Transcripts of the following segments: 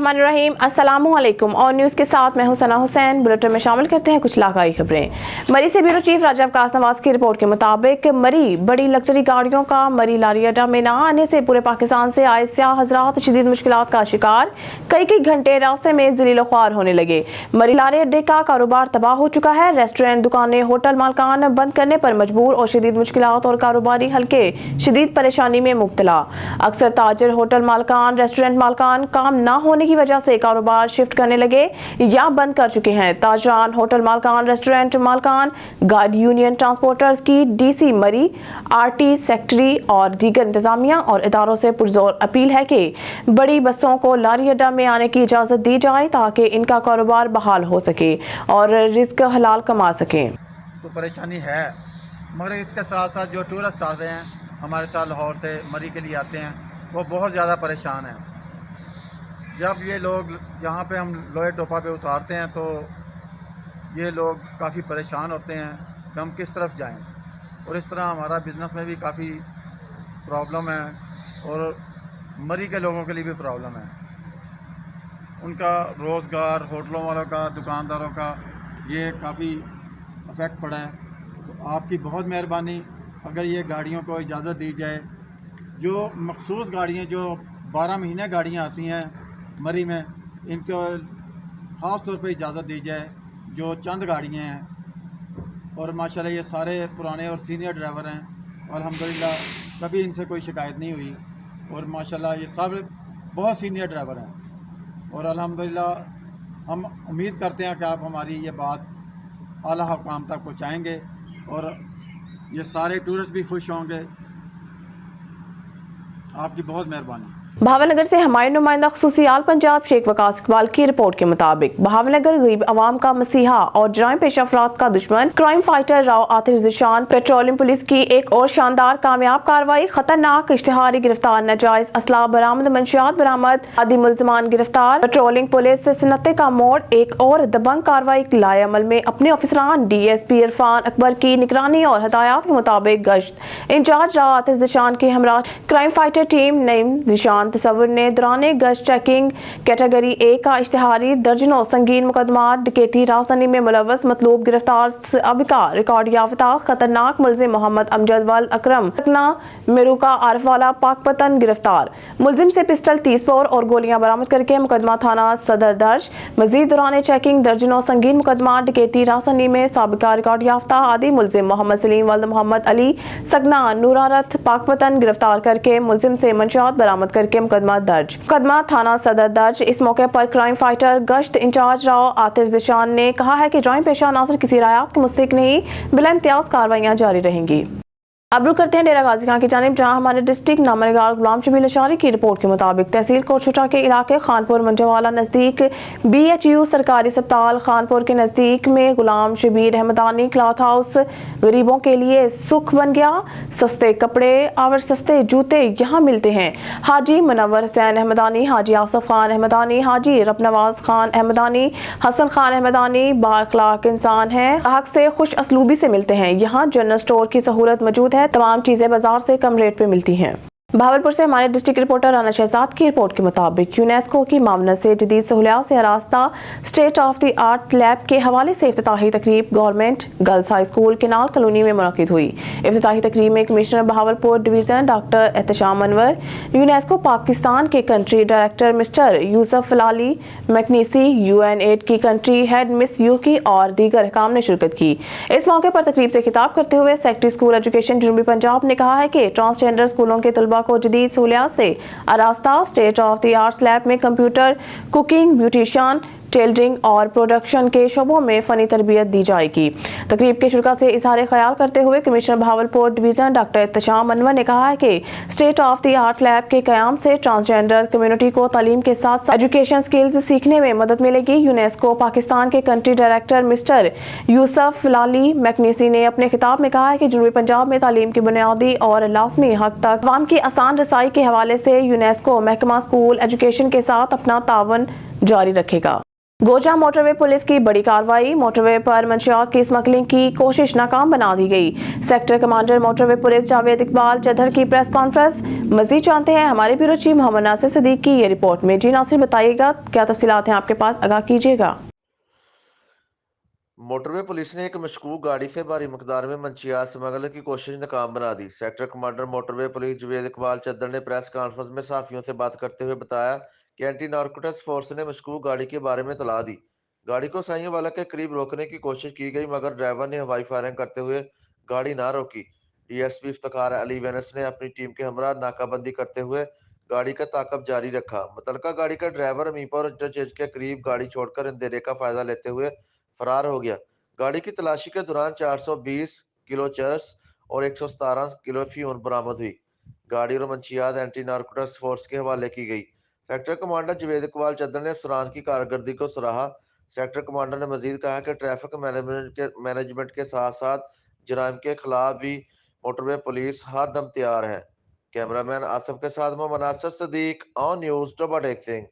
बिस्मिल्लाहिर्रहमानिर्रहीम। अस्सलामुअलैकुम और न्यूज़ के साथ मैं हूं सना हुसैन। बुलेटिन में शामिल करते हैं कुछ इलाकाई खबरें। मरी से ब्यूरो चीफ राजा अब्बास नवाज की रिपोर्ट के मुताबिक मरी बड़ी लग्जरी गाड़ियों का मरी लारी अड्डा में न आने से पूरे पाकिस्तान से आए सियाह हजरात शदीद मुश्किलात का शिकार, कई घंटे रास्ते में ज़लील ख्वार होने लगे। मरी लारी अड्डे का कारोबार तबाह हो चुका है। रेस्टोरेंट, दुकानें, होटल मालकान बंद करने पर मजबूर और शदीद मुश्किलात और कारोबारी हल्के शदीद परेशानी में मुब्तला। अक्सर ताजर, होटल मालकान, रेस्टोरेंट मालकान काम न होने की वजह से कारोबार शिफ्ट करने लगे या बंद कर चुके हैं। ताजरान, होटल मालकान, रेस्टोरेंट मालकान, गाड़ी यूनियन ट्रांसपोर्टर्स की डीसी मरी, आरटी सेक्रेटरी और दीगर इंतजामिया और इदारों से पुरजोर अपील है कि बड़ी बसों को लारी अड्डा में आने की इजाजत दी जाए ताकि इनका कारोबार बहाल हो सके और रिज्क हलाल कमा सकें। तो परेशानी है, मगर इसके साथ साथ जो टूरिस्ट आ रहे हैं हमारे साथ लाहौर से मरी के लिए आते हैं, वो बहुत ज़्यादा परेशान हैं। जब ये लोग जहाँ पे हम लोहे टोपा पे उतारते हैं तो ये लोग काफ़ी परेशान होते हैं कि हम किस तरफ जाएं, और इस तरह हमारा बिज़नेस में भी काफ़ी प्रॉब्लम है और मरी के लोगों के लिए भी प्रॉब्लम है। उनका रोज़गार, होटलों वालों का, दुकानदारों का ये काफ़ी अफेक्ट पड़ा है। तो आपकी बहुत मेहरबानी अगर ये गाड़ियों को इजाज़त दी जाए, जो मखसूस गाड़ियाँ जो 12 महीने गाड़ियाँ आती हैं मरी में, इनको ख़ास तौर पे इजाज़त दी जाए। जो चंद गाड़ियाँ हैं और माशाल्लाह ये सारे पुराने और सीनियर ड्राइवर हैं, अल्हम्दुलिल्लाह कभी इनसे कोई शिकायत नहीं हुई और माशाल्लाह ये सब बहुत सीनियर ड्राइवर हैं और अल्हम्दुलिल्लाह हम उम्मीद करते हैं कि आप हमारी ये बात आला हुकाम तक पहुँचाएँगे और ये सारे टूरिस्ट भी खुश होंगे। आपकी बहुत मेहरबानी। बहावलनगर से हमारे नुमाइंदा खुसूसी आल पंजाब शेख वकास इकबाल की रिपोर्ट के मुताबिक बहावलनगर गरीब अवाम का मसीहा और जराइम पेशा अफराद का दुश्मन crime fighter Rao Atir Zeeshan petroleum police की एक और शानदार कामयाब कार्रवाई। खतरनाक इश्तिहारी गिरफ्तार, नाजायज असला बरामद, मंशियात बरामद, आदि मुल्ज़िमान गिरफ्तार। पेट्रोलिंग पुलिस से सनते का मोड़, एक और दबंग कार्रवाई लाए अमल में। अपने अफसरान DSP इरफान अकबर की निगरानी और हदायत के मुताबिक गश्त इंचार्ज राव आतिर ज़ीशान के हमरा crime fighter team Naeem Zeeshan तस्वुर ने दौरान गश्त चेकिंग कैटेगरी A का इश्तिहारी दर्जनों संगीन मुकदमात, डकैती, राहज़नी में मुलव्वस मतलूब गिरफ्तार साबिका रिकॉर्ड याफ्ता खतरनाक मुलजिम मोहम्मद अमजद वल अकरम मेरूका आरफवाला पाकपतन गिरफ्तार। मुलजिम से पिस्टल, 30 बोर और गोलियां बरामद करके मुकदमा थाना सदर दर्ज। मजीद दौरान चेकिंग दर्जनों संगीन मुकदमात, डकैती, राहज़नी में साबिका रिकॉर्ड याफ्ता आदि मुलजिम मोहम्मद सलीम वल्द मोहम्मद अली सगना नूरारथ पाकपतन गिरफ्तार करके मुलजिम से मंशियात बरामद करके मुकदमा थाना सदर दर्ज। इस मौके पर क्राइम फाइटर गश्त इंचार्ज राव आतिर ज़ीशान ने कहा है कि जराइम पेशा अनासर किसी रायत के मुस्तहिक नहीं, बिला इम्तियाज कार्रवाइयां जारी रहेंगी। अब रुक करते हैं डेरा गाजी खान की जानिब, जहां हमारे डिस्ट्रिक्ट नामनगार गुलाम शबील अशारी की रिपोर्ट के मुताबिक तहसील कोटशुटा के इलाके खानपुर मंजवाला नज़दीक BHU सरकारी अस्पताल खानपुर के नज़दीक में गुलाम शबीर अहमदानी क्लॉथ हाउस गरीबों के लिए सुख बन गया। सस्ते कपड़े और सस्ते जूते यहाँ मिलते हैं। हाजी मुनव्वर हुसैन अहमदानी, हाजी आसफ खान अहमदानी, हाजी रबनवाज खान अहमदानी, हसन खान अहमदानी बाअखलाक इंसान हैं, ग्राहक से खुश असलूबी से मिलते हैं। यहाँ जनरल स्टोर की सहूलत मौजूद है। तमाम चीजें बाजार से कम रेट पे मिलती हैं। भावलपुर से हमारे डिस्ट्रिक्ट रिपोर्टर राना शहजाद की रिपोर्ट के मुताबिक यूनेस्को की मामनत से जदीद सहूलियात से आरास्ता state of the art lab के हवाले से इफ्तिताही तकरीब government girls high school canal colony में मुनक्किद हुई। इफ्तिताही तकरीब में commissioner Bahawalpur division doctor Ehtesham Anwar, UNESCO Pakistan के कंट्री डायरेक्टर मिस्टर यूसुफ लाली मैकनीसी, UNAID की कंट्री हेड मिस यूकी और दीगर अहकाम ने शिरकत की। इस मौके पर तकरीब से खिताब करते हुए सेक्रेटरी स्कूल एजुकेशन जनूबी पंजाब ने कहा है कि ट्रांसजेंडर स्कूलों के तलबा को जदीद सहूलियात से आरास्ता state of the arts lab में कंप्यूटर, कुकिंग, ब्यूटिशियन, टेलरिंग और प्रोडक्शन के शोबों में फनी तरबियत दी जाएगी। तकरीब के शुरा से इजहार ख्याल करते हुए commissioner Bahawalpur division doctor Ehtesham Anwar ने कहा है कि state of the art lab के कयाम से ट्रांसजेंडर कम्युनिटी को तालीम के साथ साथ एजुकेशन स्किल्स सीखने में मदद मिलेगी। यूनेस्को पाकिस्तान के कंट्री डायरेक्टर मिस्टर यूसुफ लाली मैकनीसी ने अपने खिताब में कहा है कि जनूबी पंजाब में तालीम की बुनियादी और लाजमी हक तक अवाम की आसान रसाई के हवाले से यूनेस्को महकमा स्कूल एजुकेशन के साथ अपना तावन जारी रखेगा। गोजा मोटरवे पुलिस की बड़ी कार्रवाई, मोटरवे पर मंशियात की स्मगलिंग की कोशिश नाकाम बना दी गई। Sector commander motorway police Javed Iqbal चदर की प्रेस कॉन्फ्रेंस। मजीद जानते हैं हमारे ब्यूरो चीफ मोहम्मद नासिर सदीक की ये रिपोर्ट में। जी नासिर, बताइएगा क्या तफसीलात हैं आपके पास, आगाह कीजिएगा। मोटरवे पुलिस ने एक मशकूक गाड़ी से भारी मकदार में मंशियात स्मगलिंग की कोशिश नाकाम बना दी। Sector commander motorway police Javed Iqbal Chadhar ने प्रेस कॉन्फ्रेंस में सहाफियों से बात करते हुए बताया कि एंटी नारकोटिक्स फोर्स ने मशकूक गाड़ी के बारे में इतला दी। गाड़ी को साइयों वाला के करीब रोकने की कोशिश की गई, मगर ड्राइवर ने हवाई फायरिंग करते हुए गाड़ी ना रोकी। डीएसपी इफ्तिखार अली वेनस ने अपनी टीम के हमरा नाकाबंदी करते हुए गाड़ी का ताकब जारी रखा। मुतलका गाड़ी का ड्राइवर मीरपुर इंटरचेंज के करीब गाड़ी छोड़कर अंधेरे का फायदा लेते हुए फरार हो गया। गाड़ी की तलाशी के दौरान 420 किलो चरस और 117 किलो अफीम बरामद हुई। गाड़ी और मंशियात एंटी नारकोटिक्स फोर्स के हवाले की गई। सेक्टर कमांडर जावेद इकबाल चदर ने अफसरान की कारकर्दगी को सराहा। सेक्टर कमांडर ने मजीद कहा कि ट्रैफिक मैनेजमेंट के साथ साथ जराइम के खिलाफ भी मोटरवे पुलिस हर दम तैयार है। कैमरामैन आसिफ के साथ मोहम्मद नासिर सदीक, ऑन न्यूज़ टोबाटेक सिंह।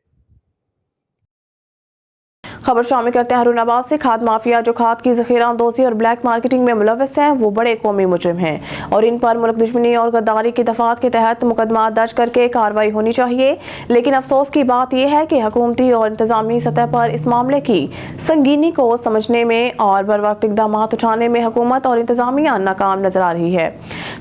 खबर शामिल करते हैं हरूनाबाद से। खाद माफिया जो खाद की जखीरा अंदोजी और ब्लैक मार्केटिंग में मुलव्वस हैं, वो बड़े कौमी मुजरिम हैं और इन पर मुल्क दुश्मनी और गद्दारी की दफात के तहत मुकदमा दर्ज करके कार्रवाई होनी चाहिए। लेकिन अफसोस की बात यह है कि हुकूमती और इंतजामी सतह पर इस मामले की संगीनी को समझने में और बर वक्त इकदाम उठाने में हुकूमत और इंतजामिया नाकाम नजर आ रही है।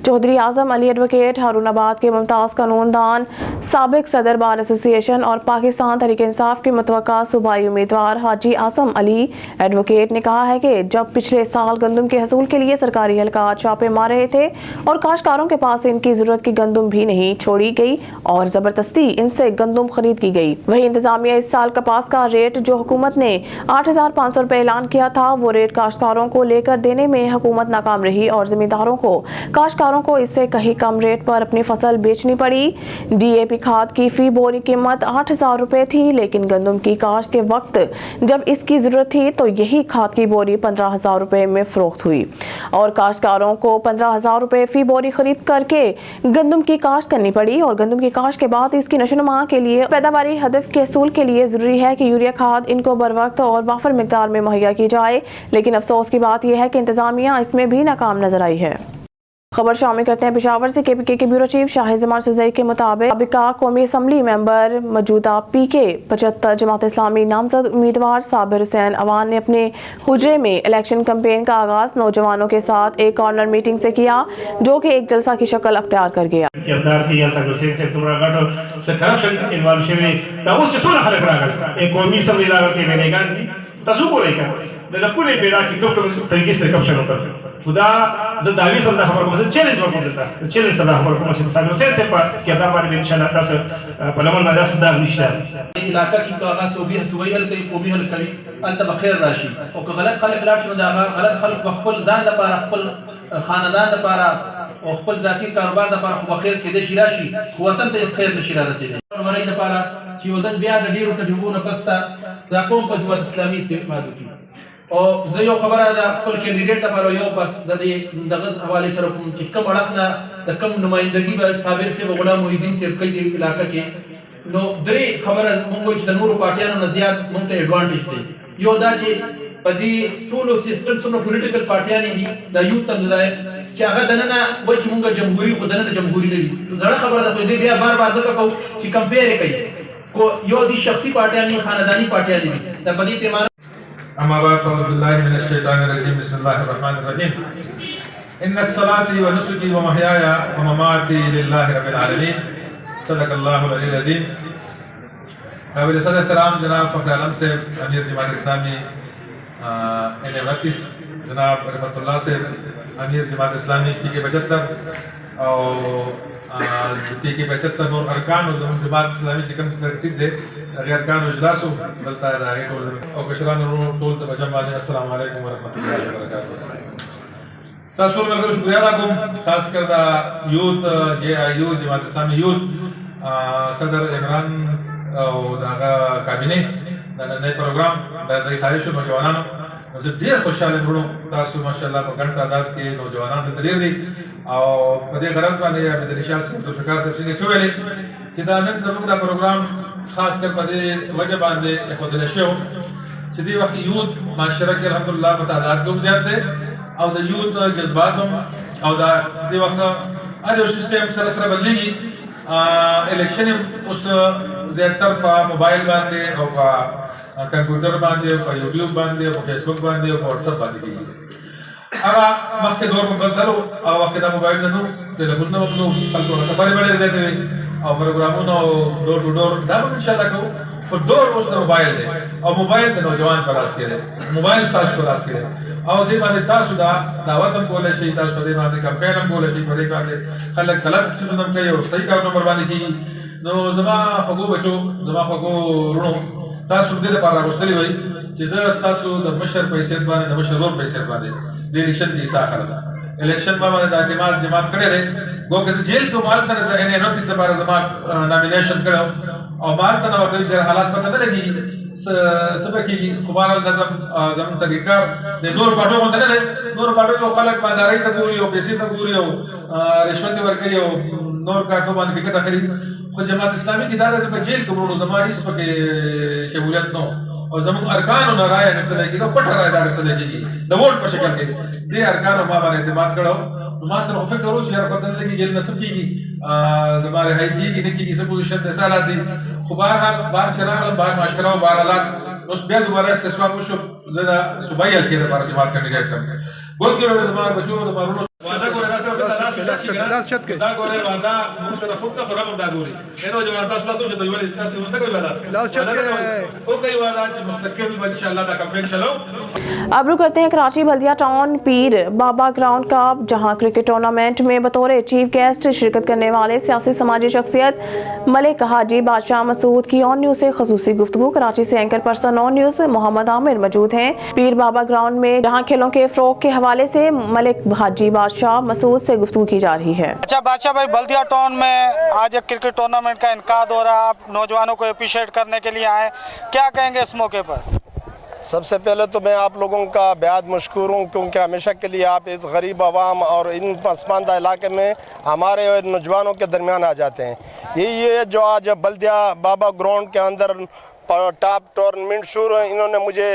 चौधरी आजम अली एडवोकेट, हरूनाबाद के मुमताज कानूनदान, साबिक सदर बार एसोसिएशन और पाकिस्तान तहरीक इंसाफ के मुतवक्का सूबाई उम्मीदवार हाजी आसम अली एडवोकेट ने कहा है कि जब पिछले साल गंदम के हसूल के लिए सरकारी एहलकार छापे मार रहे थे और काश्तकारों के पास इनकी जरूरत की गंदम भी नहीं छोड़ी गई और जबरदस्ती इनसे गंदम खरीद की गई। वही इंतजामिया इस साल कपास का रेट जो हुकूमत ने 8,500 रुपए ऐलान किया था, वो रेट काश्तकारों को लेकर देने में हुकूमत नाकाम रही और जमींदारों को काश्तकारों को इससे कहीं कम रेट पर अपनी फसल बेचनी पड़ी। डीएपी खाद की फी बोरी कीमत 8,000 रुपए थी, लेकिन गंदम की काश्त के वक्त जब इसकी जरूरत थी तो यही खाद की बोरी 15,000 रुपए में फरोख्त हुई और काश्तकारों को 15,000 रुपए फी बोरी खरीद करके गंदम की काश्त करनी पड़ी। और गंदम की काश्त के बाद इसकी नशोनुमा के लिए पैदावारी हदफ के असूल के लिए जरूरी है कि यूरिया खाद इनको बर वक्त और वाफर मिकदार में मुहैया की जाए। लेकिन अफसोस की बात यह है कि इंतजामिया इसमें भी नाकाम नजर आई है। खबर शामिल करते हैं पेशावर से। केपीके के ब्यूरो चीफ शाहिद जमान सुजैई के मुताबिक साबिका कौमी असम्बली मेंबर मौजूदा पीके 75 जमात इस्लामी नामजद उम्मीदवार साबिर हुसैन अवान ने अपने हुजरे में इलेक्शन कैंपेन का आगाज नौजवानों के साथ एक कॉर्नर मीटिंग से किया, जो कि एक जलसा की शक्ल अख्तियार कर गया। खुदा ज़दावी संदा खबर को चैलेंज वर्क देता चैलेंज संदा खबर को मशीन सागो से पर क्या दार बारे में इंशाल्लाह दस पलमन मदा सदा निशा इलाका की कागा सूबई हल कई कौमी हल कई अंत बखैर राशि और गलत खलक लाट शुदा गलत खलक बखल जान द पारा खपल खानदान द पारा और खपल जाती कारोबार द पारा बखैर के दे शिराशी वतन ते इस खैर नशिरा रसीले और वरई द पारा ची वदन बिया गजीर तजुबुन कस्ता राकोम को जमात इस्लामी के मादुकी और जो खबर आ खपल कैंडिडेट पर यो बस ददी दगत हवाले सर चिकम अड़कना द कम नुमाइंदगी ब साबिर से गुलाम मुहिद्दीन से कई इलाका के नो दरे खबर मंगो च नूर पार्टियां नजियात मुंते एडवांटेज थे यो दा जे पदी टूल सिस्टम सम पॉलिटिकल पार्टियां नी द यूथ तंजाय चागा दनना वो च मंगो जमहूरी को दनना जमहूरी लगी जरा खबर दा तो बिया बार बार का ची कंपेयर कई को यो दी शख्सी पार्टियां नी खानदानी पार्टियां नी द पदी पैमाना अम्मा बाद फ़अऊज़ु बिल्लाहि मिनश शैतानिर रजीम बिस्मिल्लाहिर रहमानिर रहीम इन्नस सलाती व नुसुकी व महयाया व ममाती लिल्लाहि रब्बिल आलमीन सदक़ल्लाहुल अलीयुल अज़ीम। काबिल सदर एहतराम जनाब फ़खर आलम से अमीर जमात इस्लामी N29, जनाब रहमतुल्लाह से अमीर जमात इस्लामी PK 75 और PK 75 और अरकान और जमात इस्लामी चिकन तरतीब दे अगर अरकान इजलास चलता है आगे और कशरान टोल तबजमाने अस्सलाम वालेकुम व रहमतुल्लाहि व बरकातहू। सासुर में शुक्रिया अदा खास कर दा youth JIU Jamaat Islami youth सदर इमरान और दागा काबिने नए प्रोग्राम दादा खारिश नौजवानों मुझे ढेर खुशहाल बड़ो तासु माशाल्लाह पर घंटा तादाद के नौजवानों ने दलील दी और पदे गरज वाले या बदरिशा से तो फिकार से ने छुवेले चिदानन जमुना प्रोग्राम खास कर पदे वजह बांधे एक बदले शो چې دې وخت یوت معاشره کې الحمدلله مطالعات کوم زیات دی او د یوت جذبات او د دې وخت هر یو سیستم سره سره بدلېږي. الیکشن اوس زیاتر په موبایل باندې او په کمپیوټر باندې او په یوټیوب باندې او په فیسبوک باندې او په واتساپ باندې کېږي. هغه مخکې دور په بدل او هغه وخت دا موبایل نه نو ټلیفون نه نو خلکو خبرې باندې زیاتې وي او پروګرامونه او ډور ټو ډور دا به ان شاء الله کوو. خو دور اوس د موبایل دی او موبایل د نوجوان په لاس کې دی، موبایل ستاسو په لاس کې دی او دې باندې تاسو دا دعوت هم کولی شئ، تاسو په دې باندې کمپین هم کولی شئ، په دې باندې خلک غلط څیزونه هم کوي او صحیح کارونه هم ورباندې کېږي. نو زما خوږو بچو، زما خوږو وروڼو، تاسو دې لپاره راغوښتلي وئ چې زه ستاسو د مشر په حیثیت باندې، د مشر ورور په حیثیت باندې د الیکشن کې حصه اخله ده. الیکشن ما باندې د اعتماد جماعت کړی دی، ګو که زه جیل کې وم هلته نه زه NA-29 لپاره زما نامینیشن کړی او ما هلته نه ورته چې حالات پته نه لګېږي څه به کېږي. خو بهرحال نظم زموږ طریقار د نور پاټو غوندې نه دی. نور پاټو یو خلک مالدارۍ ته ګوري او پیسې ته ګوري او رشوت یې ورکوي او نور کارتو باندې ټکټ اخلي. خو جماعت اسلامي کې دا ده چې په جیل کې وروڼو زما هېڅ پکې شمولیت نه او زموږ ارکانو نه رایه اخیستلی کېده، پټه رایه دا اخیستلی کېږي د ووټ په شکل کې. دې ارکانو ما باندې اعتماد کړی نو ما سره خو فکر و چې یاره پته نه لګي جیل نه څه کېږي، زما رهایي کېږي نه کېږي، څه پوزیشن دی، څه حالات دي. خو بهرحال بهر چې راغلم بهر معاشره او بهر حالات اوس بیا دوباره استثمار وشو. زه د صوبایي حلقې لپاره جماعت کینډیډیټ کړم. ګوند کې زما بچو د مارونو وعده ګورې دا سره دا ګورې وعده موږ سره فوق نه خراب دا ګورې نو جماعت تاسو ته چې دوی ولې تاسو ورته کوي وعده او کوي وعده چې مستقیم ان شاء الله دا کمپین چلاو. अब रुक करते हैं कराची बल्दिया टाउन पीर बाबा ग्राउंड का, जहां क्रिकेट टूर्नामेंट में बतौर चीफ गेस्ट शिरकत करने वाले सियासी समाजी शख्सियत मलिक हाजी बादशाह मसूद की ऑन न्यूज़ से खसूसी गुफ्तगू। कराची से anchor person on news Muhammad Aamir मौजूद हैं पीर बाबा ग्राउंड में, जहां खेलों के फ़रोग़ के हवाले से मलिक हाजी बादशाह मसूद से गुफ्तगू की जा रही है। अच्छा बादशाह भाई, बल्दिया टाउन में आज एक क्रिकेट टूर्नामेंट का इनकाद हो रहा है, आप नौजवानों को अप्रिशिएट करने के लिए आए, क्या कहेंगे इस मौके पर? सबसे पहले तो मैं आप लोगों का बेहद मशकूर हूँ क्योंकि हमेशा के लिए आप इस गरीब आवाम और इन पसमानदा इलाके में हमारे नौजवानों के दरमियान आ जाते हैं। यही है जो आज बल्दिया बाबा ग्राउंड के अंदर टॉप टूर्नामेंट शुरू है, इन्होंने मुझे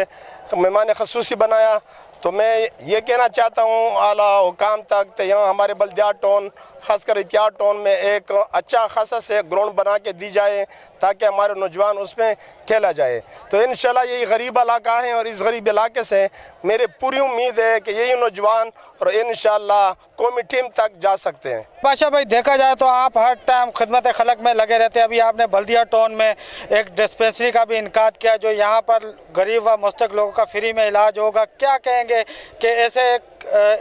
मेहमान खसूसी बनाया। तो मैं ये कहना चाहता हूँ आला हुकाम तक तो यहाँ हमारे बल्दिया टाउन खासकर इतिहाद टाउन में एक अच्छा खासा से ग्राउंड बना के दी जाए ताकि हमारे नौजवान उसमें खेला जाए। तो इंशाल्लाह यही गरीब इलाका है और इस गरीब इलाके से मेरे पूरी उम्मीद है कि यही नौजवान और इंशाल्लाह कौमी टीम तक जा सकते हैं। बादशाह भाई, देखा जाए तो आप हर टाइम खिदमत खलक में लगे रहते हैं। अभी आपने बल्दिया टाउन में एक डिस्पेंसरी का भी इनकाद किया जो यहाँ पर गरीब व मुस्तक लोगों का फ्री में इलाज होगा। क्या कहेंगे कि ऐसे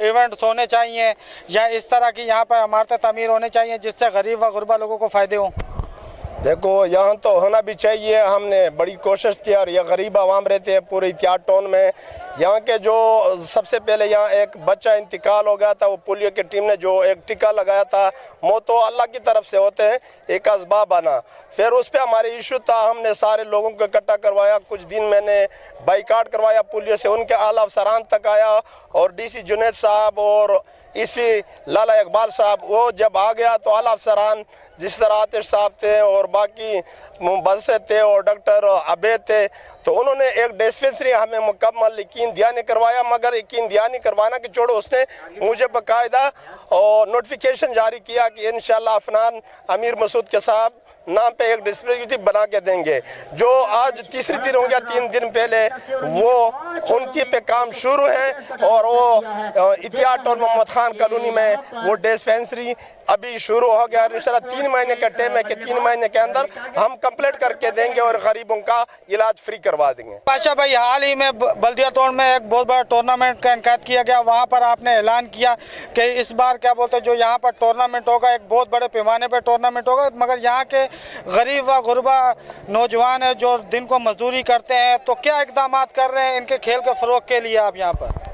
इवेंट्स होने चाहिए या इस तरह की यहाँ पर इमारतें तमीर होने चाहिए जिससे गरीब व गुरबा लोगों को फ़ायदे हों? देखो यहाँ तो होना भी चाहिए, हमने बड़ी कोशिश की और यह गरीब आवाम रहते हैं पूरे इतिहाद टाउन में। यहाँ के जो सबसे पहले यहाँ एक बच्चा इंतकाल हो गया था, वो पोलियो की टीम ने जो एक टीका लगाया था, मौत तो अल्लाह की तरफ से होते हैं, एक असबाब बना। फिर उस पर हमारे इशू था, हमने सारे लोगों को इकट्ठा करवाया, कुछ दिन मैंने बाइकाट करवाया पुलियो से, उनके आला अफसरान तक आया और DC जुनैद साहब और इसी लाला इकबाल साहब वो जब आ गया तो आला अफसरान जिस तरह आतिश साहब थे और बाकी बसे थे और डॉक्टर अबेद थे, तो उन्होंने एक डिस्पेंसरी हमें मुकम्मल यकीन दियानी करवाया। मगर यकीन दियानी करवाना कि छोड़ो, उसने मुझे बाकायदा और नोटिफिकेशन जारी किया कि इंशाल्लाह अफनान अमीर मसूद के साहब नाम पे एक डिस्पेंसरी बना के देंगे। जो आज तीसरी दिन हो गया, 3 दिन पहले वो उनकी पे काम शुरू है और वो इतिहाद और मोहम्मद खान कॉलोनी में वो डिस्पेंसरी अभी शुरू हो गया। इंशाल्लाह 3 महीने का टाइम है कि 3 महीने के अंदर हम कंप्लीट करके देंगे और गरीबों का इलाज फ्री करवा देंगे। बादशाह भाई, हाल ही में बल्दिया टाउन में एक बहुत बड़ा टूर्नामेंट का इनकाद किया गया, वहाँ पर आपने ऐलान किया कि इस बार क्या बोलते हैं जो यहाँ पर टूर्नामेंट होगा एक बहुत बड़े पैमाने पर टूर्नामेंट होगा, मगर यहाँ के गरीब व गुरबा नौजवान है जो दिन को मजदूरी करते हैं, तो क्या इकदाम कर रहे हैं इनके खेल के फ़रोग़ के लिए आप यहाँ पर?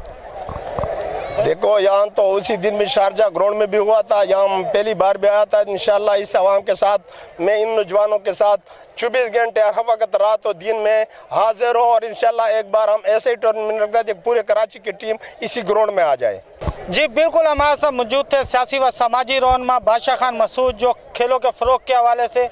देखो यहाँ तो उसी दिन भी शारजा ग्राउंड में भी हुआ था, यहाँ पहली बार भी आया था। इंशाल्लाह इस आवाम के साथ मैं इन नौजवानों के साथ 24 घंटे हर वक्त रात और दिन में हाजिर हो और इंशाल्लाह एक बार हम ऐसे ही टूर्नामेंट रखते हैं कि पूरे कराची की टीम इसी ग्राउंड में आ जाए। जी बिल्कुल, हमारे साथ मौजूद थे सियासी व समाजी रहनुमा बादशाह खान मसूद जो खेलों के फ़रोग के हवाले से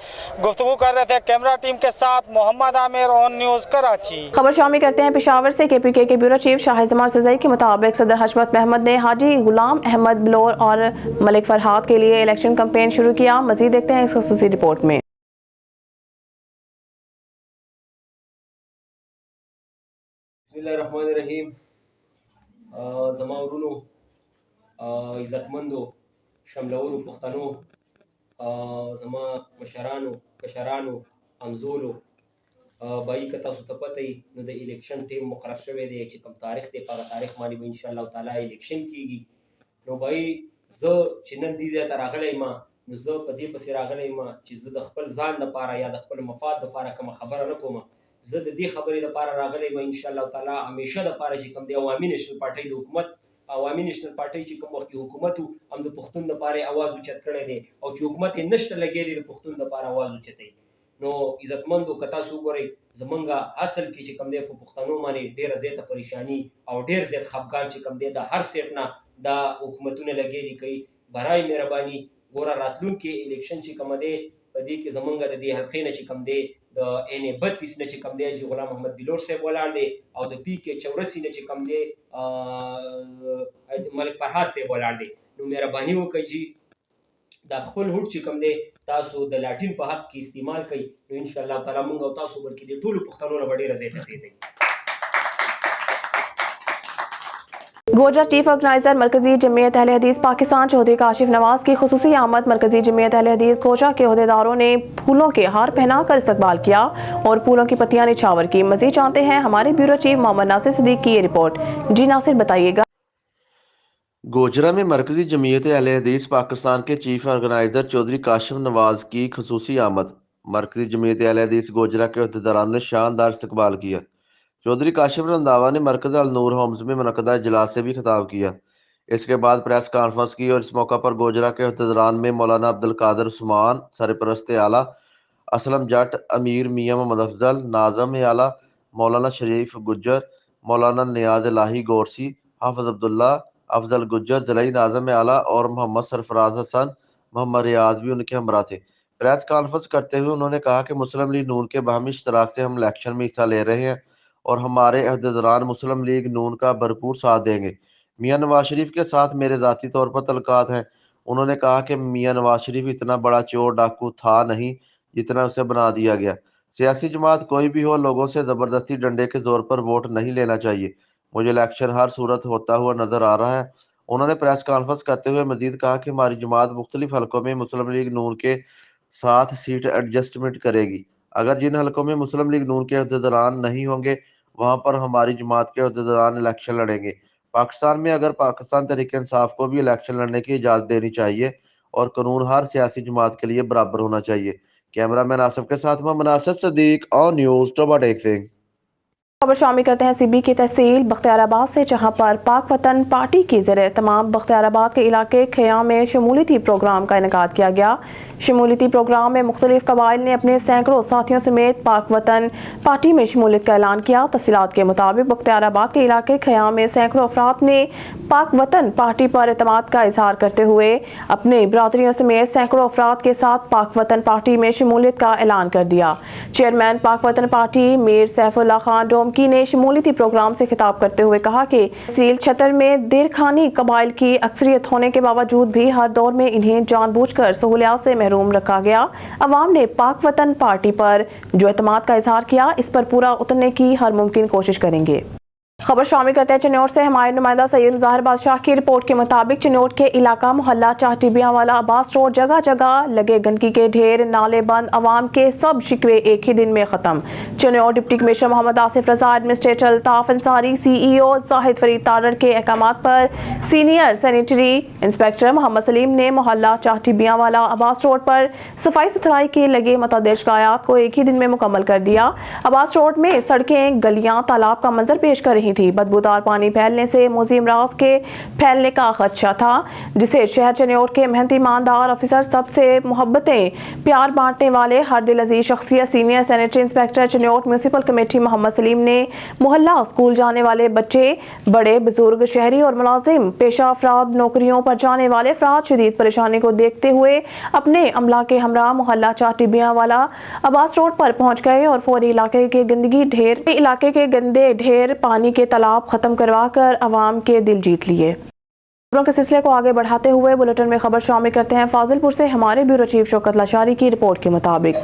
गुफ्तगू कर रहे थे। कैमरा टीम के साथ मोहम्मद आमिर, ऑन न्यूज़ कराची। खबर शामिल करते हैं पेशावर से। KPK के ब्यूरो चीफ शाहिद जमान सुजई के मुताबिक सदर हशमत महमद ने हाजी गुलाम अहमद बलोर और मलिक फरहाद के लिए इलेक्शन कैंपेन शुरू किया। मजीद देखते हैं इस खसूसी रिपोर्ट में। बिस्मिल्लाहिर्रहमानिर्रहीम। ज़माउरुनो इज़्ज़तमंदो शमलौरो पुख्तनो ज़मा मशरानो कशरानो हमजोलो बाई का तासु ته پته ای نو د الیکشن ټیم مقرر شوی دی چې کوم تاریخ دی په تاریخ باندې به ان شاء الله تعالی الیکشن کیږي. نو بای زه چې نن دې ځای ته راغلی ما نو زه په دې پسې راغلی ما چې زه د خپل ځان لپاره یا د خپل مفاد لپاره کوم خبره نه کوم. زه د دې خبرې لپاره راغلی ما ان شاء الله تعالی همیشه لپاره چې کوم دی عوامي نېشنل پارټۍ د حکومت عوامي نېشنل پارټۍ چې کوم وخت حکومت هم د پښتون لپاره आवाज اوچت کړی دی او چې حکومت یې نشته لګېدلی د پښتون لپاره आवाज اوچتوي. نو عزتمندو که تاسو وګورئ زمونږ اصل کې چې کوم دی په پښتنو باندې ډېره زیاته پریشاني او ډېر زیات خفګان چې کوم دی د هر سیټ نه دا حکومتونه لګېدلي کوي. برای مهرباني ګوره راتلونکي الیکشن چې کوم دی په دې کې زمونږ د دې حلقې نه چې کوم دی د NA32 نه چې کوم دی چې غلام محمد بلور صاحب ولاړ دی او د PK 84 نه چې کوم دی ملک فرهاد صاحب ولاړ دی. نو مهرباني وکړئ چې دا خپل هوډ چې کوم دی تاسو د لاټین په حق کې استعمال کوي. نو ان شاء الله تعالی موږ او تاسو بلکې د ټولو پښتنو نه ډېره زیاته پرېږدئ. گوجرا چیف آرگنائزر مرکزی جمعیت اہل حدیث پاکستان چودھری کاشف نواز کی خصوصی آمد مرکزی جمعیت اہل حدیث گوجرا کے عہدیداروں نے پھولوں کے ہار پہنا کر استقبال کیا اور پھولوں کی پتیاں نچھاور کی. مزید جانتے ہیں ہمارے بیورو چیف محمد ناصر صدیق کی یہ رپورٹ. جی ناصر بتائیے گا. گوجرا میں مرکزی جمعیت اہل حدیث پاکستان کے چیف آرگنائزر چودھری کاشف نواز کی خصوصی آمد مرکزی جمعیت اہل حدیث گوجرا کے عہدیداروں نے شاندار استقبال کیا. چودھری کاشف رنداوا نے مرکز النور ہومز میں منعقدہ اجلاس سے بھی خطاب کیا. اس کے بعد پریس کانفرنس کی اور اس موقع پر گوجرا کے عہدیداران میں مولانا عبدالقادر عثمان سرپرست اعلیٰ، اسلم جٹ، امیر میاں محمد افضل، ناظم اعلیٰ، مولانا شریف گجر، مولانا نیاز الہی گورسی، حافظ عبداللہ، افضل گجر، ضلعی ناظم اعلیٰ اور محمد سرفراز حسن، محمد ریاض بھی ان کے ہمراہ تھے. پریس کانفرنس کرتے ہوئے انہوں نے کہا کہ مسلم لیگ نون کے باہمی اشتراک سے ہم الیکشن میں حصہ لے رہے ہیں اور ہمارے عہدیداران مسلم لیگ نون کا بھرپور ساتھ دیں گے. میاں نواز شریف کے ساتھ میرے ذاتی طور پر تعلقات ہیں. انہوں نے کہا کہ میاں نواز شریف اتنا بڑا چور ڈاکو تھا نہیں جتنا اسے بنا دیا گیا. سیاسی جماعت کوئی بھی ہو، لوگوں سے زبردستی ڈنڈے کے زور پر ووٹ نہیں لینا چاہیے. مجھے الیکشن ہر صورت ہوتا ہوا نظر آ رہا ہے. انہوں نے پریس کانفرنس کرتے ہوئے مزید کہا کہ ہماری جماعت مختلف حلقوں میں مسلم لیگ نون کے ساتھ سیٹ ایڈجسٹمنٹ کرے گی. اگر جن حلقوں میں مسلم لیگ نون کے عہدیداران نہیں ہوں گے وہاں پر ہماری جماعت کے عہدیداران الیکشن لڑیں گے. پاکستان میں اگر پاکستان تحریک انصاف کو بھی الیکشن لڑنے کی اجازت دینی چاہیے اور قانون ہر سیاسی جماعت کے لیے برابر ہونا چاہیے. کیمرہ مین آصف کے ساتھ محمد ناصر صدیق، آن نیوز ٹوبا ٹیکسنگ. خبر شامل کرتے ہیں CB کی تحصیل بختیار آباد سے، جہاں پر پاک وطن پارٹی کی زیر اہتمام بختیار آباد کے علاقے خیام میں شمولیتی پروگرام کا انعقاد کیا گیا. شمولیتی پروگرام میں مختلف قبائل نے اپنے سینکڑوں ساتھیوں سمیت پاک وطن پارٹی میں شمولیت کا اعلان کیا. تفصیلات کے مطابق بختیار آباد کے علاقے خیام میں سینکڑوں افراد نے پاک وطن پارٹی پر اعتماد کا اظہار کرتے ہوئے اپنے برادریوں سمیت سینکڑوں افراد کے ساتھ پاک وطن پارٹی میں شمولیت کا اعلان کر دیا. چیئرمین پاک وطن پارٹی میر سیف اللہ خان ڈومکی نے شمولیتی پروگرام سے خطاب کرتے ہوئے کہا کہ تحصیل چھتر میں دیرخانی قبائل کی اکثریت ہونے کے باوجود بھی ہر دور میں انہیں جان بوجھ کر سہولیات سے محروم رکھا گیا. عوام نے پاک وطن پارٹی پر جو اعتماد کا اظہار کیا، اس پر پورا اترنے کی ہر ممکن کوشش کریں گے. خبر شامل کرتے ہیں چنوٹ سے. ہمارے نمائندہ سید مظاہر بادشاہ کی رپورٹ کے مطابق چنوٹ کے علاقہ محلہ چاہٹیبیاں والا عباس روڈ جگہ جگہ لگے گندگی کے ڈھیر، نالے بند، عوام کے سب شکوے ایک ہی دن میں ختم. چنوٹ ڈپٹی کمشنر محمد آصف رضا، ایڈمنسٹریٹر الطاف انصاری، CEO زاہد فرید تارڑ کے احکامات پر سینئر سینیٹری انسپیکٹر محمد سلیم نے محلہ چاہٹیبیاں والا عباس روڈ پر صفائی ستھرائی کے لگے متعدد شکایات کو ایک ہی دن میں مکمل کر دیا. عباس روڈ میں سڑکیں، گلیاں تالاب کا منظر پیش کر رہی नहीं थी। बदबूदार पानी फैलने से मोज़ी अमराज के फैलने का खदशा था, जिसे शहर चनियोट के मेहनती ईमानदार अफसर, सबसे मोहब्बतें प्यार बांटने वाले हर दिल अजीज शख्सियत senior sanitary inspector Chiniot municipal committee Muhammad Saleem ने मोहल्ला स्कूल जाने वाले बच्चे, बड़े बुजुर्ग, शहरी और मुलाजिम पेशा अफराद, नौकरियों पर जाने वाले अफराद शदीद परेशानी को देखते हुए अपने अमला के हमरा मोहल्ला चाटिबियां वाला अब्बास रोड पर पहुंच गए और फौरी इलाके के गंदे ढेर पानी के तालाब खत्म करवा कर अवाम के दिल जीत लिए। खबरों के सिलसिले को आगे बढ़ाते हुए बुलेटिन में खबर शामिल करते हैं फाजिलपुर से। हमारे ब्यूरो चीफ शौकत लाशारी की रिपोर्ट के मुताबिक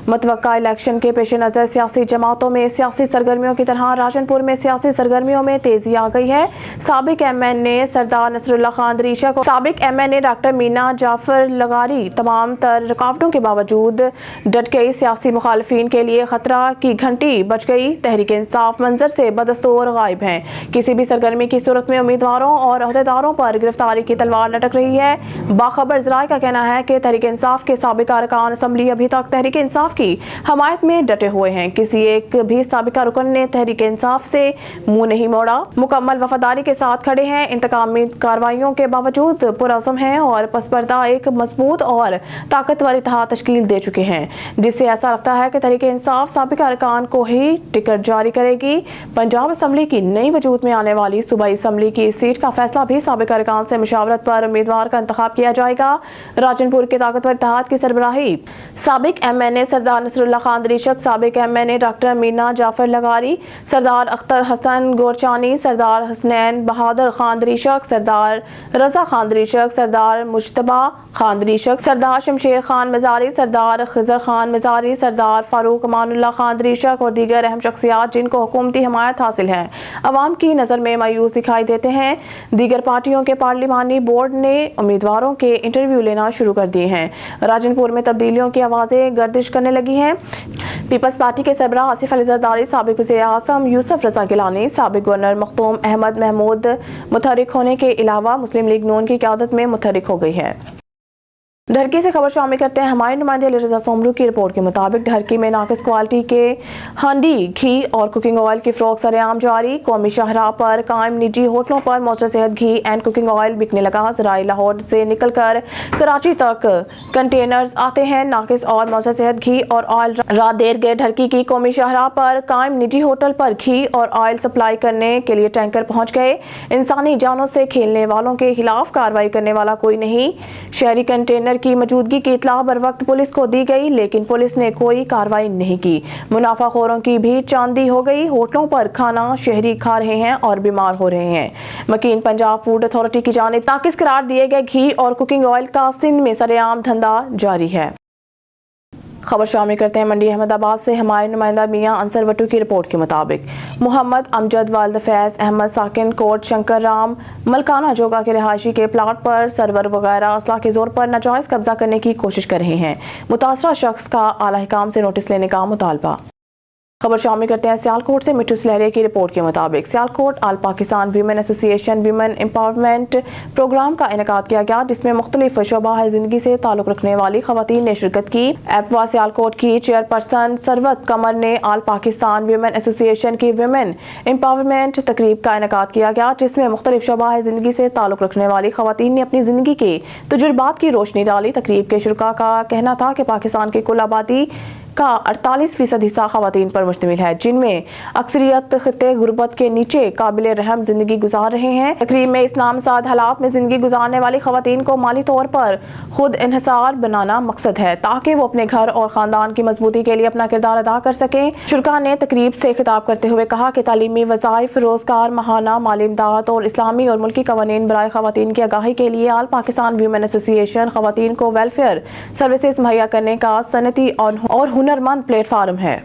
मतवक्का इलेक्शन के पेश नज़र सियासी जमातों में सियासी सरगर्मियों की तरह राजनपुर में सियासी सरगर्मियों में तेजी आ गई है। साबिक MNA सरदार नसरुल्लाह खान दरीशक और साबिक MNA डॉक्टर मीना जाफर लगारी तमाम तर रुकावटों के बावजूद डट गई। सियासी मुखालफिन के लिए खतरा की घंटी बज गई। तहरीक इंसाफ मंजर से बदस्तूर गायब है। किसी भी सरगर्मी की सूरत में उम्मीदवारों और अहदेदारों पर गिरफ्तारी की तलवार लटक रही है। बाखबर ज़राए का कहना है कि तहरीक इंसाफ के साबिक अरकान असम्बली अभी तक तहरीक इंसाफ की हमायत में डटे हुए हैं। किसी एक भी साबिका रुकन ने तहरीक इंसाफ से मुंह नहीं मोड़ा, मुकम्मल वफादारी के साथ खड़े हैं। इंतकामी कार्रवाइयों के बावजूद पुरअज़्म हैं और पसपर्दा एक मजबूत और ताकतवर इत्तेहाद तश्कील दे चुके हैं, जिससे ऐसा लगता है कि तहरीक इंसाफ साबिका अरकान को ही टिकट जारी करेगी। पंजाब असम्बली की नई वजूद में आने वाली सूबाई असम्बली की सीट का फैसला भी साबिका अरकान से मुशावरत पर उम्मीदवार का इंतखाब किया जाएगा। राजनपुर के ताकतवर इत्तेहाद की सरबराही साबिक MNA सरदार नसरुल्लाह खान दरीशक, साबिक MNA डॉक्टर मीना जाफर लगारी, सरदार अख्तर हसन गोरचानी, सरदार हसनैन बहादुर खान दरीशक, सरदार रजा खान दरीशक, सरदार मुश्तबा खान दरीशक, सरदार शमशेर खान मजारी, सरदार खिजर खान मजारी, सरदार फारूक अमानुल्लाह खान दरीशक और दीगर अहम शख्सियात जिनको हुकूमती हमायत हासिल है, अवाम की नज़र में मायूस दिखाई देते हैं। दीगर पार्टियों के पार्लिमानी बोर्ड ने उम्मीदवारों के इंटरव्यू लेना शुरू कर दिए हैं। राजनपुर में तब्दीलियों की आवाज़ें गर्दिश करने लगी हैं। पीपल्स पार्टी के सरबराह आसिफ अली जरदारी, साबिक वज़ीर आज़म यूसुफ रज़ा गिलानी, साबिक गवर्नर मखदूम अहमद महमूद मुतहरिक होने के अलावा मुस्लिम लीग नून की क़यादत में मुतहरिक हो गई है। ढरकी से खबर शामिल करते हैं। हमारे नुमाइंदे अली रज़ा सोमरू की रिपोर्ट के मुताबिक ढरकी में नाकिस क्वालिटी के हांडी, घी और कुकिंग ऑयल की फ़रोख्त सरेआम जारी। कौमी शाहराह पर कायम निजी होटलों पर मौजूद सेहत घी एंड कुकिंग ऑयल बिकने लगा। ज़राए लाहौर से निकलकर कराची तक कंटेनर्स आते हैं। नाकिस और मौजूद सेहत घी और ऑयल रात देर गए ढरकी की कौमी शाहराह पर कायम निजी होटल पर घी और ऑयल सप्लाई करने के लिए टैंकर पहुँच गए। इंसानी जानों से खेलने वालों के खिलाफ कार्रवाई करने वाला कोई नहीं। शहरी कंटेनर की मौजूदगी की इत्तला बर वक्त पुलिस को दी गई, लेकिन पुलिस ने कोई कार्रवाई नहीं की। मुनाफाखोरों की भी चांदी हो गई। होटलों पर खाना शहरी खा रहे हैं और बीमार हो रहे हैं। मकीन पंजाब फूड अथॉरिटी की जानिब नाकिस करार दिए गए घी और कुकिंग ऑयल का सिंध में सरेआम धंधा जारी है। खबर शामिल करते हैं मंडी अहमदाबाद से। हमारे नुमाइंदा मियां अंसर वटू की रिपोर्ट के मुताबिक मोहम्मद अमजद वालिद फैज़ अहमद साकिन कोट शंकर राम मलकाना जोगा के रिहायशी के प्लाट पर सरवर वगैरह असला के जोर पर नाजायज़ कब्जा करने की कोशिश कर रहे हैं। मुतासरा शख्स का आला हुकाम से नोटिस लेने का मुतालबा। खबर शामिल करते हैं सियालकोट से। मिठू सलहरिया की रिपोर्ट के मुताबिक Sialkot all Pakistan women association women empowerment programme का इनेकाद किया गया, जिसमें मुख्तलिफ शोबा जिंदगी से ताल्लुक रखने वाली खवातीन ने शिरकत की। एफवा सियालकोट की चेयरपर्सन सरवत कमर ने आल पाकिस्तान वीमेन एसोसिएशन की वीमेन एम्पावरमेंट तकरीब का इनेकाद किया गया, जिसमें मुख्तलिफ शोबा जिंदगी से ताल्लुक रखने वाली खवातीन ने अपनी जिंदगी के तजुर्बात की रोशनी डाली। तकरीब के शुरका का कहना था कि पाकिस्तान की कुल आबादी का 48% हिस्सा खवातीन पर मुश्तमिल है, जिनमें अक्सरियत खित्ते गुर्बत के नीचे काबिल रहम जिंदगी गुजार रहे हैं। तकरीब में इस नामसाद हालात में जिंदगी गुजारने वाली खवातीन को माली तौर पर खुद इन्हिसार बनाना मकसद है, ताकि वो अपने घर और खानदान की मजबूती के लिए अपना किरदार अदा कर सकें। शुरका ने तकरीब से खिताब करते हुए कहा कि तालीमी वज़ाइफ, रोजगार, महाना, माली इमदाद और इस्लामी और मुल्की कवानीन बराए खवातीन की आगाही के लिए आल पाकिस्तान वीमेन एसोसिएशन खवातीन को वेलफेयर सर्विसेज मुहैया करने का सनती और हुनरमंद प्लेटफार्म है।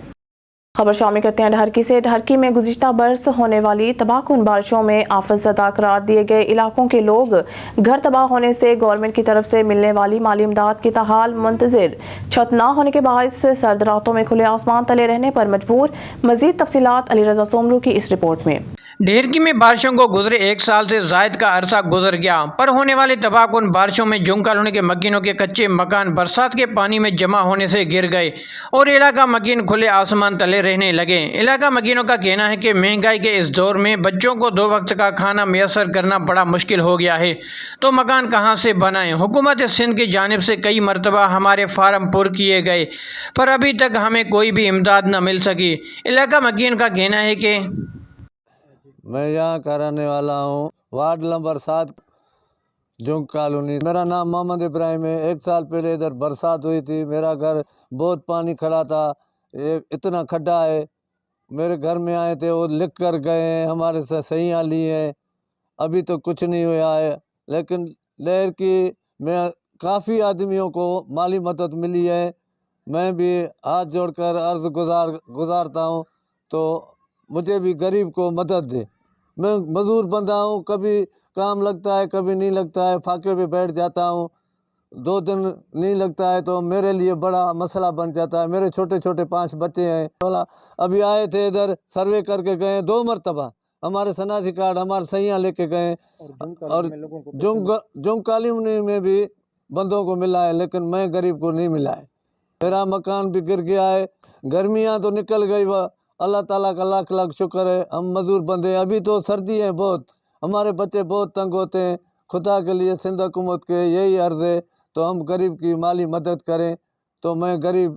खबर शामिल करते हैं ढरकी से। ढरकी में गुज़िश्ता बरस होने वाली तबाहकुन बारिशों में आफत ज़दा करार दिए गए इलाकों के लोग घर तबाह होने से गवर्नमेंट की तरफ से मिलने वाली माली इमदाद की ताहाल मुंतज़िर छत न होने के बायस सर्द रातों में खुले आसमान तले रहने पर मजबूर। मज़ीद तफसीलात अली रज़ा सोमरू की इस रिपोर्ट में। ڈھیرکی میں بارشوں کو گزرے 1 سال سے زائد کا عرصہ گزر گیا، پر ہونے والے تباہ کن بارشوں میں جنگ کالونی کے مکینوں کے کچے مکان برسات کے پانی میں جمع ہونے سے گر گئے اور علاقہ مکین کھلے آسمان تلے رہنے لگے۔ علاقہ مکینوں کا کہنا ہے کہ مہنگائی کے اس دور میں بچوں کو 2 وقت کا کھانا میسر کرنا بڑا مشکل ہو گیا ہے، تو مکان کہاں سے بنائیں؟ حکومت سندھ کی جانب سے کئی مرتبہ ہمارے فارم پر کیے گئے، پر ابھی تک ہمیں کوئی بھی امداد نہ مل سکی۔ علاقہ مکین کا کہنا ہے کہ میں یہاں کا رہنے والا ہوں، وارڈ نمبر 7 جنگ کالونی۔ میرا نام محمد ابراہیم ہے۔ 1 سال پہلے ادھر برسات ہوئی تھی، میرا گھر بہت پانی کھڑا تھا، اتنا کھڈا ہے۔ میرے گھر میں آئے تھے، وہ لکھ کر گئے ہیں، ہمارے سے صحیحاں لی ہیں، ابھی تو کچھ نہیں ہوا ہے۔ لیکن لہر کی میں کافی آدمیوں کو مالی مدد ملی ہے، میں بھی ہاتھ جوڑ کر عرض گزارتا ہوں تو مجھے بھی غریب کو مدد دے۔ میں مزدور بندہ ہوں، کبھی کام لگتا ہے کبھی نہیں لگتا ہے، فاقے پہ بیٹھ جاتا ہوں، 2 دن نہیں لگتا ہے تو میرے لیے بڑا مسئلہ بن جاتا ہے۔ میرے چھوٹے چھوٹے 5 بچے ہیں۔ ابھی آئے تھے ادھر، سروے کر کے گئے 2 مرتبہ، ہمارے شناختی کارڈ ہمارے صحیحاں لے کے گئے، اور جنگ کالونی میں بھی بندوں کو ملا ہے، لیکن میں غریب کو نہیں ملا ہے۔ میرا مکان بھی گر گیا ہے، گرمیاں تو نکل گئی، وہ اللہ تعالیٰ کا لاکھ لاکھ شکر ہے۔ ہم مزدور بندے، ابھی تو سردی ہے بہت، ہمارے بچے بہت تنگ ہوتے ہیں۔ خدا کے لیے سندھ حکومت کے یہی عرض ہے تو ہم غریب کی مالی مدد کریں تو میں غریب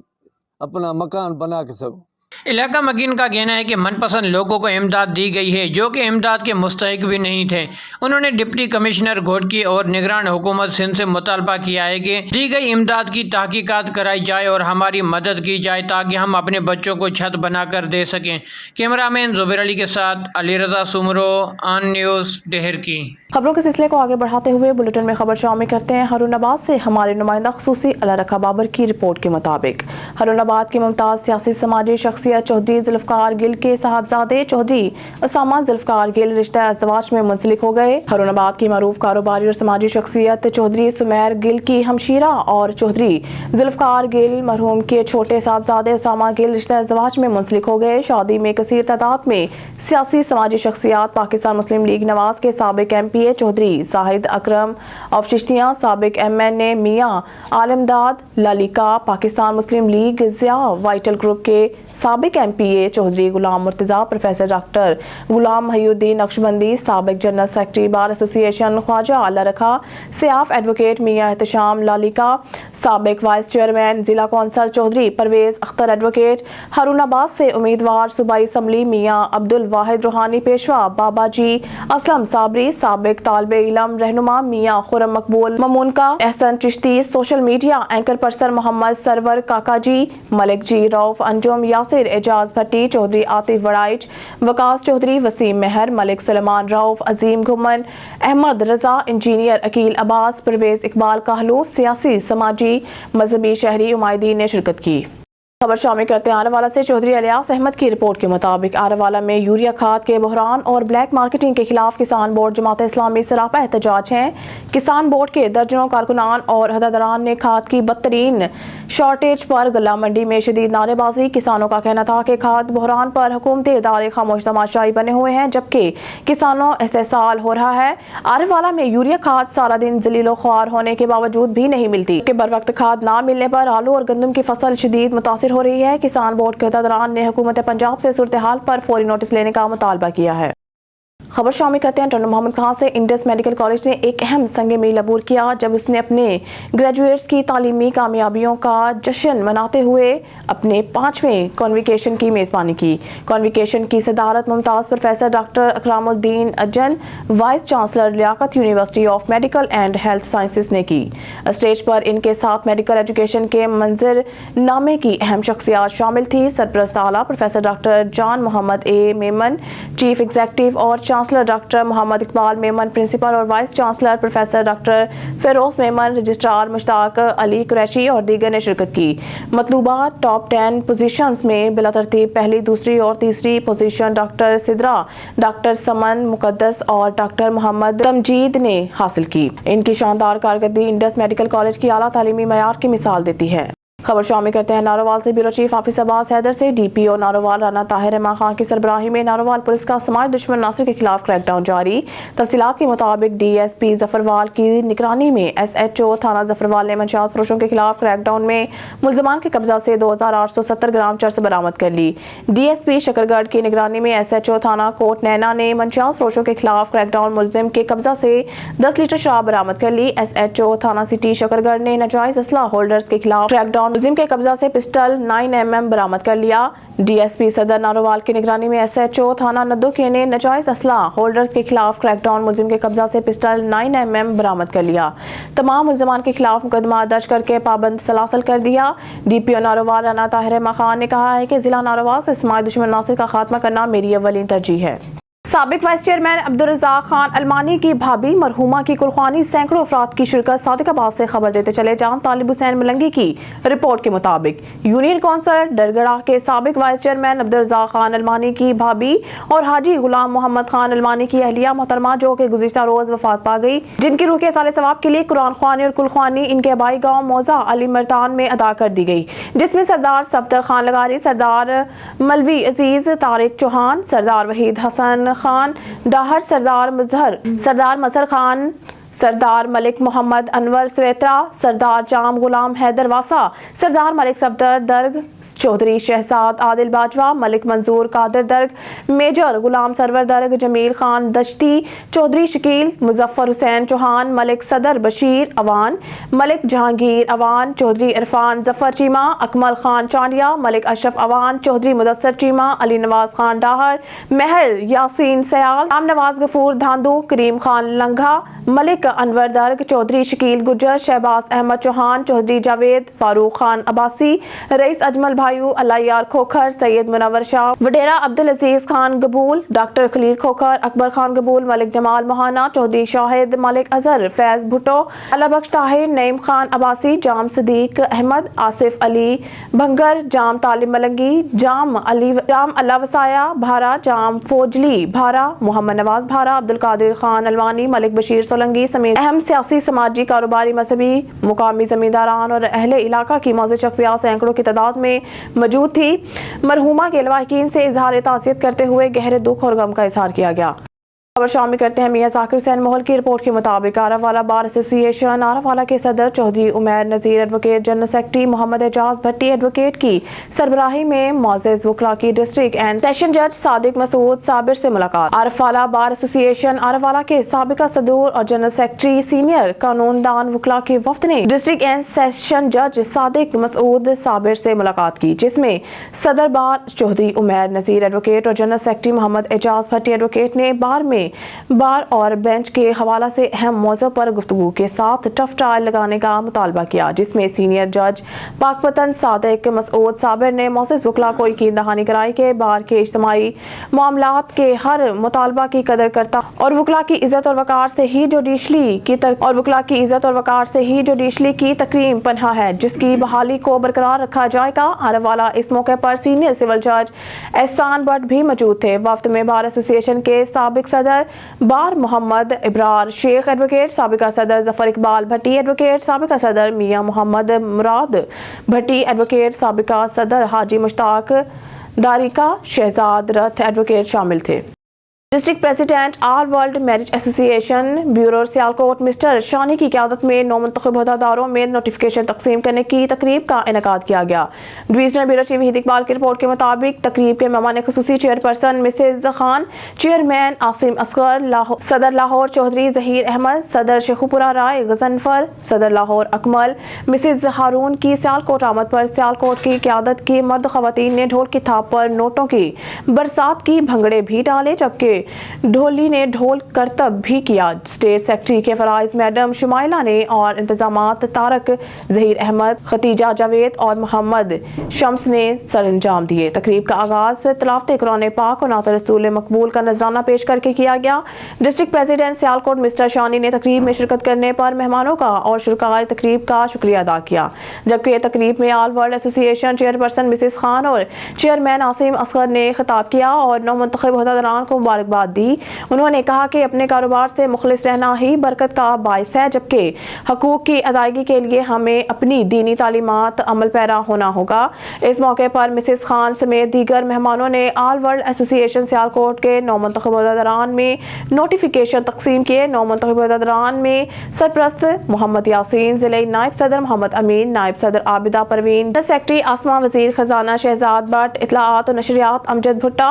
اپنا مکان بنا کے سکوں۔ علاقہ مکین کا کہنا ہے کہ من پسند لوگوں کو امداد دی گئی ہے جو کہ امداد کے مستحق بھی نہیں تھے۔ انہوں نے ڈپٹی کمشنر گھوٹکی اور نگران حکومت سندھ سے مطالبہ کیا ہے کہ دی گئی امداد کی تحقیقات کرائی جائے اور ہماری مدد کی جائے تاکہ ہم اپنے بچوں کو چھت بنا کر دے سکیں۔ کیمرہ مین زبیر علی کے ساتھ علی رضا سمرو، آن نیوز، ڈھیرکی۔ خبروں کے سلسلے کو آگے بڑھاتے ہوئے بلیٹن میں خبر شامل کرتے ہیں۔ ہارون آباد سے ہمارے نمائندہ خصوصی اللہ رکھا بابر کی رپورٹ کے مطابق ہارون آباد کی ممتاز سیاسی سماجی شخصیت چودھری ذوالفقار گل کے صاحبزادے چودھری اسامہ ذوالفقار گل رشتہ ازدواج میں منسلک ہو گئے۔ ہارون آباد کی معروف کاروباری اور سماجی شخصیت چودھری سمیر گل کی ہمشیرہ اور چودھری ذوالفقار گل مرحوم کے چھوٹے صاحبزادے اسامہ گل رشتہ ازدواج میں منسلک ہو گئے۔ شادی میں کثیر تعداد میں سیاسی سماجی شخصیات پاکستان مسلم لیگ نواز کے سابق MP چودھری زاہد اکرم آف چشتیاں، سابق MNA میاں عالمداد لالیکا، پاکستان مسلم لیگ ضیاء وائٹل گروپ کے سابق MPA Chaudhry Ghulam Murtaza, professor doctor Ghulam Mohi الدین نقشبندی، سابق جنرل سیکرٹری بار ایسوسی ایشن خواجہ اللہ رکھا، سیاف ایڈوکیٹ میاں احتشام لالیکا، سابق وائس چیئرمین ضلع کونسل چودھری پرویز اختر ایڈوکیٹ، ہارون آباد سے امیدوار صوبائی اسمبلی میاں عبد الواحد روحانی پیشوا، بابا جی اسلم صابری، سابق طالب علم رہنما Mian Khurram Maqbool Mamonka, Ahsan Chishti, social media anchorperson Muhammad Sarwar Kaka ji, Malik ji Rauf, Anjum Yasir, Ejaz Bhatti, Chaudhry Atif Warraich, Vikas Chaudhry, Waseem Mehr, Malik Salman Rauf, Azeem Ghumman, Ahmed Raza, engineer Aqeel Abbas, Pervez Iqbal Kahlon, سیاسی سماجی مذہبی شہری عمائدین نے شرکت کی۔ خبر شامل کرتے ہیں آروالا سے۔ چودھری الیاس احمد کی رپورٹ کے مطابق آروالا میں یوریا کھاد کے بحران اور بلیک مارکیٹنگ کے خلاف کسان بورڈ جماعت اسلامی سراپا احتجاج ہیں۔ کسان بورڈ کے درجنوں کارکنان اور عہدیداران نے کھاد کی بدترین شارٹیج پر گلہ منڈی میں شدید نعرے بازی۔ کسانوں کا کہنا تھا کہ کھاد بحران پر حکومتی ادارے خاموش تماشائی بنے ہوئے ہیں جبکہ کسانوں استحصال ہو رہا ہے۔ آروالا میں یوریا کھاد سارا دن ذلیل و خوار ہونے کے باوجود بھی نہیں ملتی کہ بر وقت کھاد نہ ملنے پر آلو اور گندم کی فصل شدید متاثر ہو رہی ہے۔ کسان بورڈ کے عہدیداران نے حکومت پنجاب سے صورتحال پر فوری نوٹس لینے کا مطالبہ کیا ہے۔ خبر شامل کرتے ہیں ٹنڈو محمد خان سے۔ انڈس میڈیکل کالج نے ایک اہم سنگ میل عبور کیا جب اس نے اپنے گریجویٹس کی تعلیمی کامیابیوں کا جشن مناتے ہوئے اپنے 5ویں کانویکیشن کی میزبانی کی۔ کانویکیشن کی صدارت ممتاز professor doctor Ikramuddin Ujjan, vice chancellor Liaquat university of medical and health sciences نے کی۔ اسٹیج پر ان کے ساتھ میڈیکل ایجوکیشن کے منظر نامے کی اہم شخصیات شامل تھی۔ سرپرست اعلیٰ professor doctor Jan Muhammad A Memon, chief executive اور chancellor doctor Muhammad Iqbal Memon, principal اور vice chancellor professor doctor Feroz Memon, registrar Mushtaq Ali Qureshi اور دیگر نے شرکت کی۔ مطلوبہ ٹاپ 10 پوزیشنز میں بلا ترتیب پہلی، دوسری اور تیسری پوزیشن ڈاکٹر سدرا، ڈاکٹر سمن مقدس اور ڈاکٹر محمد تمجید نے حاصل کی۔ ان کی شاندار کارکردگی انڈس میڈیکل کالج کی اعلیٰ تعلیمی معیار کی مثال دیتی ہے۔ खबर शामिल करते हैं नारोवाल से। Bureau chief officer Abbas Haider से DPO नारोवाल राना ताहिर रहमान खान की सरबराही में नारोवाल पुलिस का समाज दुश्मन नासिर के खिलाफ क्रैकडाउन जारी। तफसीलात के मुताबिक DSP जफरवाल की निगरानी में SHO थाना जफरवाल ने मंशियात फरोशों के खिलाफ क्रैकडाउन में मुलजमान के कब्जा से 2870 ग्राम चरस बरामद कर ली। DSP शकरगढ़ की निगरानी में SHO थाना कोट नैना ने मंशियात फरोशों के खिलाफ क्रैकडाउन मुलजिम के कब्जा से 10 लीटर शराब बरामद कर ली। SHO थाना सिटी शकरगढ़ ने नाजायज असला होल्डर्स के खिलाफ क्रैकडाउन मुलजिम के कब्जा से पिस्टल 9mm बरामद कर लिया। DSP सदर नारोवाल की निगरानी में SHO थाना नद्दोके ने नाजायज असला होल्डर्स के खिलाफ क्रैकडाउन मुलजिम के कब्जा से पिस्टल 9mm बरामद कर लिया। तमाम मुलजमान के खिलाफ मुकदमा दर्ज करके पाबंद सलासल कर दिया। DPO नारोवाल राना ताहिर रहमान खान ने कहा है कि जिला नारोवाल से समाज दुश्मन नासिर का खात्मा करना मेरी अव्वलीन तरजीह है। साबिक वाइस चेयरमैन अब्दुल रज़ाक खान अलमानी की भाभी मरहूमा की कुर्बानी सैकड़ों अफराद की शिरकत। सादिकाबाद से खबर देते चले जाम तालिब हुसैन मलंगी की रिपोर्ट के मुताबिक यूनियन कौंसिल डरगड़ा के साबिक वाइस चेयरमैन अब्दुल रज़ाक खान अलमानी की भाभी और हाजी गुलाम मोहम्मद खान अलमानी की अहलिया मोहतरमा जो कि गुज़िश्ता रोज वफात पा गई, जिनकी रूह के साले सवाब के लिए कुरान ख्वानी और कुलख्वानी इनके आबाई गाँव मौजा अली मर्तान में अदा कर दी गई, जिसमें सरदार सफदर खान लगारी, सरदार मलवी अजीज तारिक चौहान, सरदार वहीद हसन खान डाहर, सरदार मजहर खान, सरदार मलिक मोहम्मद अनवर स्वेत्रा, सरदार जाम गुलाम हैदर वासा, सरदार मलिक सफदर दर्ग, चौधरी शहजाद आदिल बाजवा, मलिक मंजूर कादर दर्ग, मेजर गुलाम सरवर दर्ग, जमील खान दश्ती, चौधरी शकील, मुजफ्फर हुसैन चौहान, मलिक सदर बशीर अवान, मलिक जहांगीर अवान, चौधरी इरफान जफर चीमा, अकमल खान चांडिया, मलिक अशरफ अवान, चौधरी मुदस्सर चीमा, अली नवाज खान डाहर, महर यासीन सयाल, राम नवाज गफूर धांधू, करीम खान लंघा, मलिक अनवर दर्ग, चौधरी शकील गुजर, शहबाज अहमद चौहान, चौधरी जावेद, फारूक खान अब्बासी, रईस अजमल भायू, अल्लायार खोखर, सैयद मुनव्वर शाह, वडेरा अब्दुल अजीज खान गबूल, डॉक्टर खलील खोखर, अकबर खान गबूल, मलिक जमाल मोहाना, चौधरी शाहिद, मलिक अजहर, फैज भुट्टो, अल्लाह बख्श ताहिर, नईम खान अब्बासी, जाम सदीक अहमद, आसिफ अली भंगर, जाम तालिब मलंगी, जाम अल्लाह वसाया भारा, जाम फौजली भारा, मोहम्मद नवाज भारा, अब्दुल कादिर खान अलवानी, मलिक बशीर सोलंगी समेत अहम सियासी, समाजी, कारोबारी, मजहबी, मुकामी जमींदारान और अहले इलाका की मौजूद शख्सियात सैकड़ों की तादाद में मौजूद थी। मरहूमा के लवाहिकीन से इजहार ताज़ियत करते हुए गहरे दुख और गम का इजहार किया गया। खबर शामिल करते हैं मियां जाकिर हुसैन मोहल की रिपोर्ट के मुताबिक आरावाला बार एसोसिएशन आरावाला के सदर Chaudhry Umair Nazir advocate, general secretary Mohammad Ejaz Bhatti advocate की सरबराही में मुअज़्ज़ज़ वकला की डिस्ट्रिक्ट एंड सेशन जज सादिक मसूद साबिर से मुलाकात। आरावाला बार एसोसिएशन आरावाला के साबिका सदूर और जनरल सेक्रेटरी सीनियर कानूनदान वकला के वफ्द ने डिस्ट्रिक्ट एंड सेशन जज सादिक मसूद साबिर से मुलाकात की, जिसमें सदर बार चौधरी उमैर नज़ीर एडवोकेट और general secretary Mohammad Ejaz Bhatti advocate ने बार में बार और बेंच के हवाला से अहम मौज़ू पर गुफ्तगू के साथ टफ ट्रायल लगाने का मुतालबा किया, जिसमें सीनियर जज पाकपतन सादिक मसूद साबिर ने मुअज़्ज़ज़ वकला को यकीन दहानी कराई कि बार के इज्तिमाई मामलात के हर मुतालबा की कदर करता और वकला की इज्जत और वकार से ही जुडिशली की तकरीम पन्हा है, जिसकी बहाली को बरकरार रखा जाएगा। आरावाला इस मौके पर सीनियर सिविल जज एहसान भट्ट भी मौजूद थे। वफ्द में बार एसोसिएशन के साबिक सदर बार मोहम्मद इब्रार शेख एडवोकेट, साबिका सदर जफर इकबाल भट्टी एडवोकेट, साबिका सदर मियां मोहम्मद मुराद भट्टी एडवोकेट, साबिका सदर हाजी मुश्ताक दारिका शहजाद रथ एडवोकेट शामिल थे। District president all world marriage association bureau Sialkot mister Shani की क़यादत में नौमुंतखब अहदेदारों में नोटिफिकेशन तकसीम करने की तकरीब का इनेकाद किया गया। Divisional bureau chief Waheed Iqbal की रिपोर्ट के मुताबिक तकरीब के मेहमान खुसूसी chairperson Mrs Khan, chairman Asim Asghar, सदर लाहौर चौधरी जहीर अहमद, सदर शेखुपुरा राय गजनफर, सदर लाहौर अकमल, मिसेज हारून की सियालकोट आमद पर सियालकोट की क़यादत की मर्द ख़वातीन ने ढोल की थाप पर नोटों की बरसात की भंगड़े भी डाले, जबकि ढोली ने ढोल करतब भी किया। स्टेट सेक्रेटरी के फराइज मैडम शुमाइला ने और इंतजामात तारक जहीर अहमद, खतीजा जावेद और मोहम्मद शम्स ने सर अंजाम दिए। तकरीब का आगाज तिलावत कुरान पाक और नात रसूल मकबूल का नजराना पेश करके किया गया। डिस्ट्रिक्ट प्रेसिडेंट सियालकोट मिस्टर शानी ने तकरीब में शिरकत करने पर मेहमानों का और शुरकाए तकरीब का शुक्रिया अदा किया, जबकि तकरीब में all world association chairperson Mrs Khan और चेयरमैन आसिम असगर ने खिताब किया और नौमुंतखब अहदेदारान को मुबारकबाद मुबारकबाद दी। उन्होंने कहा कि अपने कारोबार से मुखलिस रहना ही बरकत का बायस है, जबकि हकूक की अदायगी के लिए हमें अपनी दीनी तालीमात अमल पैरा होना होगा। इस मौके पर मिसेस खान समेत दीगर मेहमानों ने ऑल वर्ल्ड एसोसिएशन सियालकोट के नौमंतखब अहदेदारान में नोटिफिकेशन तकसीम किए। नौमंतखब अहदेदारान में सरप्रस्त मोहम्मद यासीन, ज़िले नायब सदर मोहम्मद अमीन, नायब सदर आबिदा परवीन, सेक्रेटरी आसमा, वजीर खजाना शहजाद भट्ट, इत्तलाआत और नशरियात अमजद भुट्टा,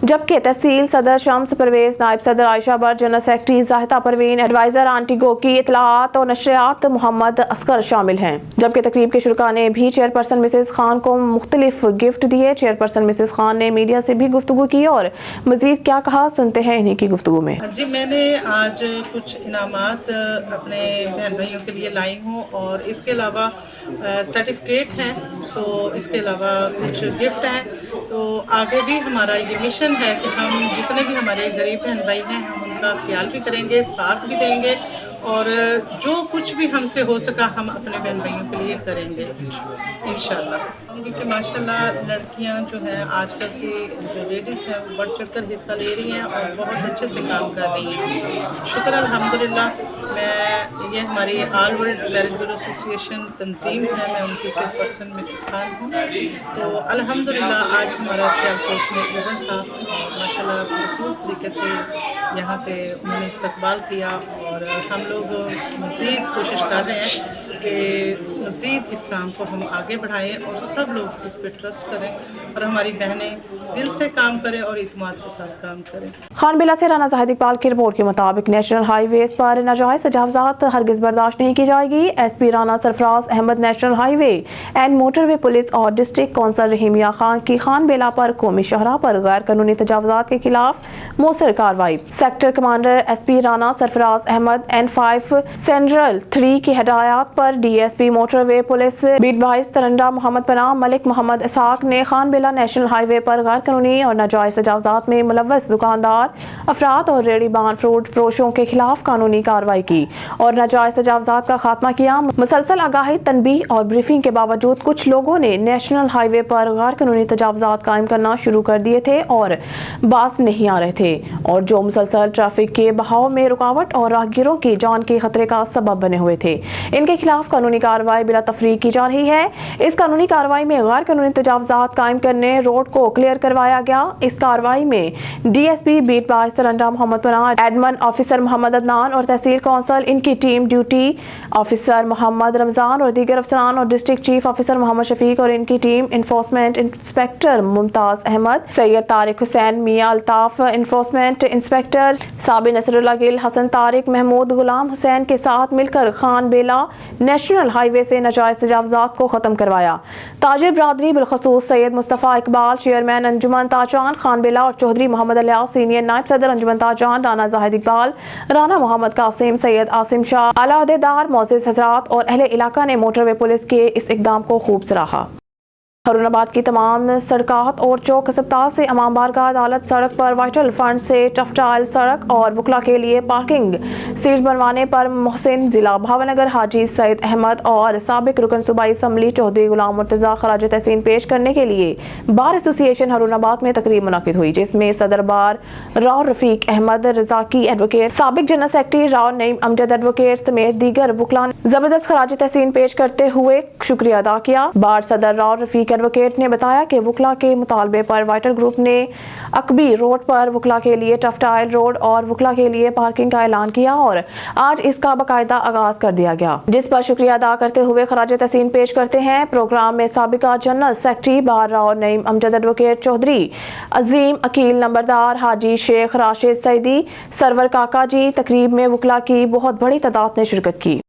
जबकि तहसील सदर शम्स परवेज, नायब सदर Ayesha Bhatt, general secretary Zahida Parveen, adviser aunty गोकी, इत्तलाआत और नशरियात मोहम्मद असगर शामिल हैं। जबकि तकरीब के शुरका ने भी चेयरपर्सन मिसेस खान को मुख्तलिफ गिफ्ट दिए। चेयरपर्सन मिसेस खान ने मीडिया से भी गुफ्तगू की और मजीद क्या कहा, सुनते हैं इन्हीं की गुफ्तगू में। जी, मैंने आज कुछ इनामात अपने बहन भाइयों के लिए लाई हूँ और इसके अलावा सर्टिफिकेट हैं, तो इसके अलावा कुछ गिफ्ट हैं। तो आगे भी हमारा ये मिशन है कि हम जितने भी हमारे गरीब बहन भाई हैं हम उनका ख्याल भी करेंगे, साथ भी देंगे और जो कुछ भी हमसे हो सका हम अपने बहन भाइयों के लिए करेंगे इंशाल्लाह। क्योंकि माशाल्लाह लड़कियां जो हैं आजकल की जो लेडीज़ हैं वो बढ़ चढ़ कर हिस्सा ले रही हैं और बहुत अच्छे से काम कर रही हैं। शुक्र अल्हम्दुलिल्लाह। मैं ये हमारी all world marriage bureau association तंजीम है, मैं उनकी चेयरपर्सन मिसेस खान हूँ। तो अल्हम्दुलिल्लाह आज हमारा सियालकोट में इवेंट था और माशाल्लाह भरपूर तरीके से यहाँ पे उन्होंने इस्तकबाल किया और हम लोग मज़ीद कोशिश कर रहे हैं कि मज़ीद इस काम को हम आगे बढ़ाएं और सब लोग इस पर ट्रस्ट करें और हमारी बहनें दिल से काम करें और इत्मीनान के साथ काम करें। खानबिला से राना ज़ाहिद इकबाल की रिपोर्ट के मुताबिक नेशनल हाईवे पर नाजायज़ तजावुज़ात हरगिज़ बर्दाश्त नहीं की जाएगी। SP Rana Sarfaraz Ahmad national highway and motorway police और डिस्ट्रिक्ट कौंसल रहीमिया खान की खानबिला पर कौमी शहरा पर गैर कानूनी तजावुज़ात के खिलाफ मौसर कार्रवाई। Sector commander SP Rana Sarfaraz Ahmed N5 central 3 की हिदायत पर DSP motorway police beat 22 Taranda Mohammad Panah Malik Mohammad Isaac ने खानबिला नेशनल हाईवे पर गैर कानूनी और नाजायज़ तजावुज़ात में मुलव्वस दुकानदार अफराद और रेहड़ीबान फ्रूट फरोशों के खिलाफ कानूनी कार्रवाई की और नाजायज़ तजावुज़ात का खात्मा किया। मुसलसल आगाही, तनबीह और ब्रीफिंग के बावजूद कुछ लोगों ने नेशनल हाईवे पर गैर कानूनी तजावुज़ात कायम करना शुरू कर दिए थे और बास नहीं आ रहे थे और जो मुसलसल ट्रैफिक के बहाव में रुकावट और राहगीरों की जान के खतरे का सबब बने हुए थे। इनके खिलाफ कानूनी कार्रवाई बिला तफरीक की जा रही है। इस कानूनी कार्रवाई में गैर कानूनी तजावुज़ात कायम करने रोड को क्लियर करवाया गया। इस कार्रवाई में डीएसपी बीट 22 तरंडा मोहम्मद पनाह, एडमन ऑफिसर मोहम्मद अदनान और तहसील कौंसल इनकी team duty officer Mohammad Ramzan और दीगर अफसरान और district chief officer Mohammad Shafiq और इनकी team enforcement inspector Mumtaz Ahmed, Syed Tariq Hussain, Mian Altaf enforcement inspector, Sabir Nasrullah Gill, Hassan Tariq, Mehmood Ghulam Hussain के साथ मिलकर खानबिला नेशनल हाईवे से नाजायज़ तजावुज़ात को ख़त्म करवाया। ताजिर बरादरी बिलखसूस सैयद मुस्तफ़ा इकबाल, चेयरमैन अंजुमन ताजान खानबिला और चौधरी मोहम्मद अलियास, सीनियर नायब सदर अंजुमन ताजान, राना ज़ाहिद इकबाल, राना मोहम्मद कासिम, सैयद आसिम शाह, आला अहदेदार, मोअज़्ज़िज़ हज़रात और अहले इलाका ने मोटरवे पुलिस के इस इक़दाम को खूब सराहा। हरुणाबाद की तमाम सड़कात और चौक अस्पताल से इमाम बारगाह अदालत सड़क पर वाइटल फंड से टफटाइल सड़क और वकला के लिए पार्किंग सीट बनवाने पर मोहसिन, जिला भावनगर हाजी सईद अहमद और साबिक रुकन सूबाई असम्बली चौधरी गुलाम मुर्तज़ा खराज तहसीन पेश करने के लिए बार एसोसिएशन हरुणाबाद में तकरीब मुनाकिद हुई, जिसमें सदर बार राव रफीक अहमद रजाकी एडवोकेट, साबिक general secretary Rao Naeem Amjad advocate समेत दीगर वकला ने जबरदस्त खराज तहसीन पेश करते हुए शुक्रिया अदा किया। बार सदर राव रफीक एडवोकेट ने बताया कि वकला के मुतालबे पर वाइटल ग्रुप ने अकबी रोड पर वकला के लिए टफटाइल रोड और वकला के लिए पार्किंग का ऐलान किया और आज इसका बाकायदा आगाज कर दिया गया, जिस पर शुक्रिया अदा करते हुए खराज तहसीन पेश करते हैं। प्रोग्राम में साबिका जनरल सेक्रेटरी बार राव नईम अमजद एडवोकेट, चौधरी अजीम अकील नंबरदार, हाजी शेख राशिद सईदी, सरवर काका जी, तकरीब में वकला की बहुत बड़ी तादाद ने शिरकत की।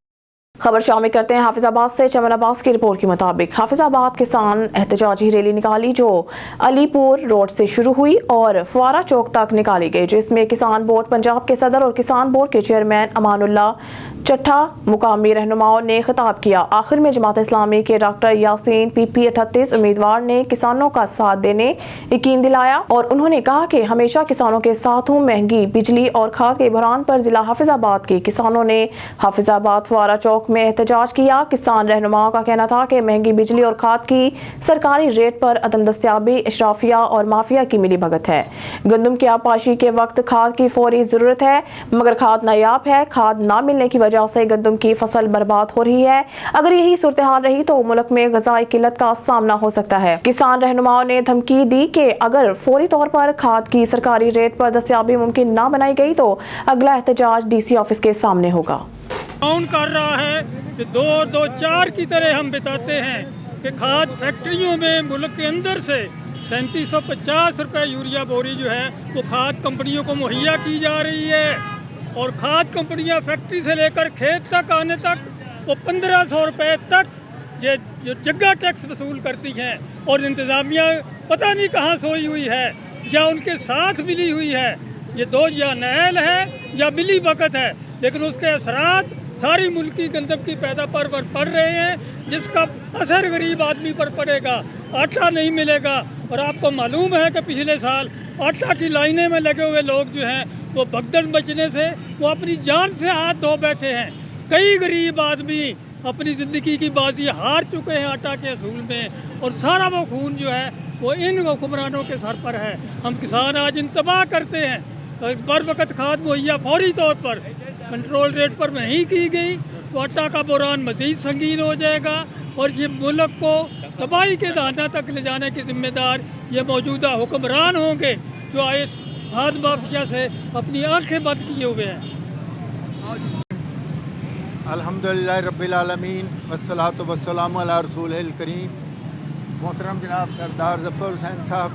खबर शामिल करते हैं हाफिजाबाद से। चमन अब्बास की रिपोर्ट के मुताबिक हाफिजाबाद किसान एहतजाजी रैली निकाली जो अलीपुर रोड से शुरू हुई और फुआरा चौक तक निकाली गई, जिसमें किसान बोर्ड पंजाब के सदर और किसान बोर्ड के चेयरमैन अमानुल्लाह चट्ठा मुकामी रहनुमाओं ने खिताब किया। आखिर में जमात इस्लामी के डॉक्टर यासीन PP 38 उम्मीदवार ने किसानों का साथ देने यकीन दिलाया और उन्होंने कहा कि हमेशा किसानों के साथ हूँ। महंगी बिजली और खाद के बहरान पर जिला हाफिजाबाद के किसानों ने हाफिजाबाद फुआरा चौक में एहतजाज किया। किसान रहनुमाओं का कहना था कि महंगी बिजली और खाद की सरकारी रेट पर अदम दस्तयाबी इशराफिया और माफिया की मिली भगत है। गंदम की आपाशी के वक्त खाद की फौरी जरूरत है, मगर खाद नायाब है। खाद ना मिलने की वजह से गंदम की फसल बर्बाद हो रही है। अगर यही सूरत हाल रही तो मुल्क में गजाई किल्लत का सामना हो सकता है। किसान रहनुमाओं ने धमकी दी कि अगर फौरी तौर पर खाद की सरकारी रेट पर दस्तयाबी मुमकिन ना बनाई गई तो अगला एहतजाज DC ऑफिस के सामने होगा। कौन कर रहा है कि 2-2-4 की तरह हम बताते हैं कि खाद फैक्ट्रियों में मुल्क के अंदर से 3750 रुपये यूरिया बोरी जो है वो खाद कंपनियों को मुहैया की जा रही है और खाद कंपनियां फैक्ट्री से लेकर खेत तक आने तक वो 1500 रुपये तक ये जो जगह टैक्स वसूल करती हैं और इंतज़ामिया पता नहीं कहाँ सोई हुई है या उनके साथ मिली हुई है। ये दो या नहल है या मिली बकत है, लेकिन उसके असरात सारी मुल्की गंदम की पैदावार पर पड़ रहे हैं, जिसका असर गरीब आदमी पर पड़ेगा। आटा नहीं मिलेगा और आपको मालूम है कि पिछले साल आटा की लाइनें में लगे हुए लोग जो हैं वो भगदड़ मचने से वो अपनी जान से हाथ धो बैठे हैं। कई गरीब आदमी अपनी ज़िंदगी की बाजी हार चुके हैं आटा के असूल में और सारा वो खून जो है वो इन हुक्मरानों के सर पर है। हम किसान आज इंतबाह करते हैं तो बर वक़्त खाद मुहैया फौरी तौर पर कंट्रोल रेट पर नहीं की गई तो आटा का बुरान मज़ीद संगीन हो जाएगा और ये मुल्क को तबाही के दाना तक ले जाने के ज़िम्मेदार ये मौजूदा हुक्मरान होंगे जो आए खाद माफिया से अपनी आंखें बंद किए हुए हैं। अल्हम्दुलिल्लाह रब्बिल आलमीन वस्सलातु वस्सलामु अला रसूलिल करीम। मोहतरम जनाब सरदार ज़फ़र हुसैन साहब,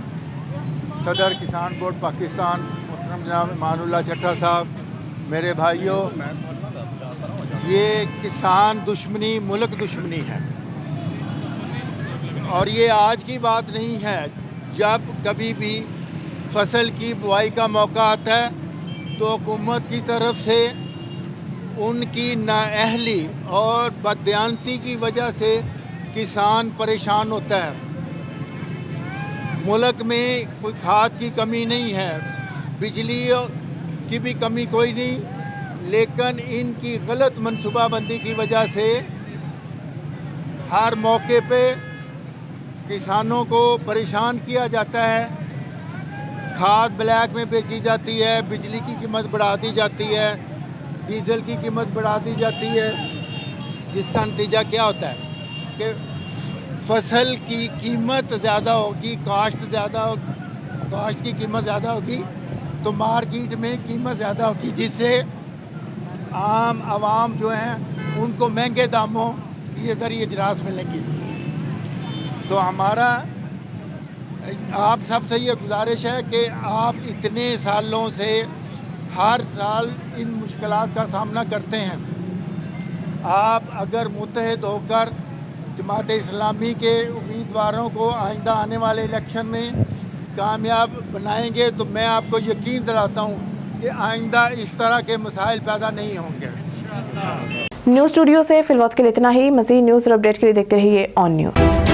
सदर किसान बोर्ड पाकिस्तान, मोहतरम जनाब इमानुल्लाह चट्ठा साहब, मेरे भाइयों, ये किसान दुश्मनी मुल्क दुश्मनी है और ये आज की बात नहीं है। जब कभी भी फसल की बुआई का मौका आता है तो हुकूमत की तरफ से उनकी नाअहली और बददियानती की वजह से किसान परेशान होता है। मुल्क में कोई खाद की कमी नहीं है, बिजली की भी कमी कोई नहीं, लेकिन इनकी गलत मनसूबाबंदी की वजह से हर मौके पे किसानों को परेशान किया जाता है। खाद ब्लैक में बेची जाती है, बिजली की कीमत बढ़ा दी जाती है, डीजल की कीमत बढ़ा दी जाती है, जिसका नतीजा क्या होता है कि फसल की कीमत ज़्यादा होगी, काश्त की कीमत ज़्यादा होगी तो मार्केट में कीमत ज़्यादा होगी, जिससे आम आवाम जो हैं उनको महंगे दामों ये ज़रिए इजरास मिलेंगी। तो हमारा आप सबसे ये गुजारिश है कि आप इतने सालों से हर साल इन मुश्किलात का सामना करते हैं, आप अगर मुत्तहिद होकर जमात इस्लामी के उम्मीदवारों को आइंदा आने वाले इलेक्शन में कामयाब बनाएंगे तो मैं आपको यकीन दिलाता हूँ कि आइंदा इस तरह के मसाइल पैदा नहीं होंगे। न्यूज़ स्टूडियो से फिलहाल के लिए इतना ही। मज़ीद न्यूज़ और अपडेट के लिए देखते रहिए ऑन न्यूज़।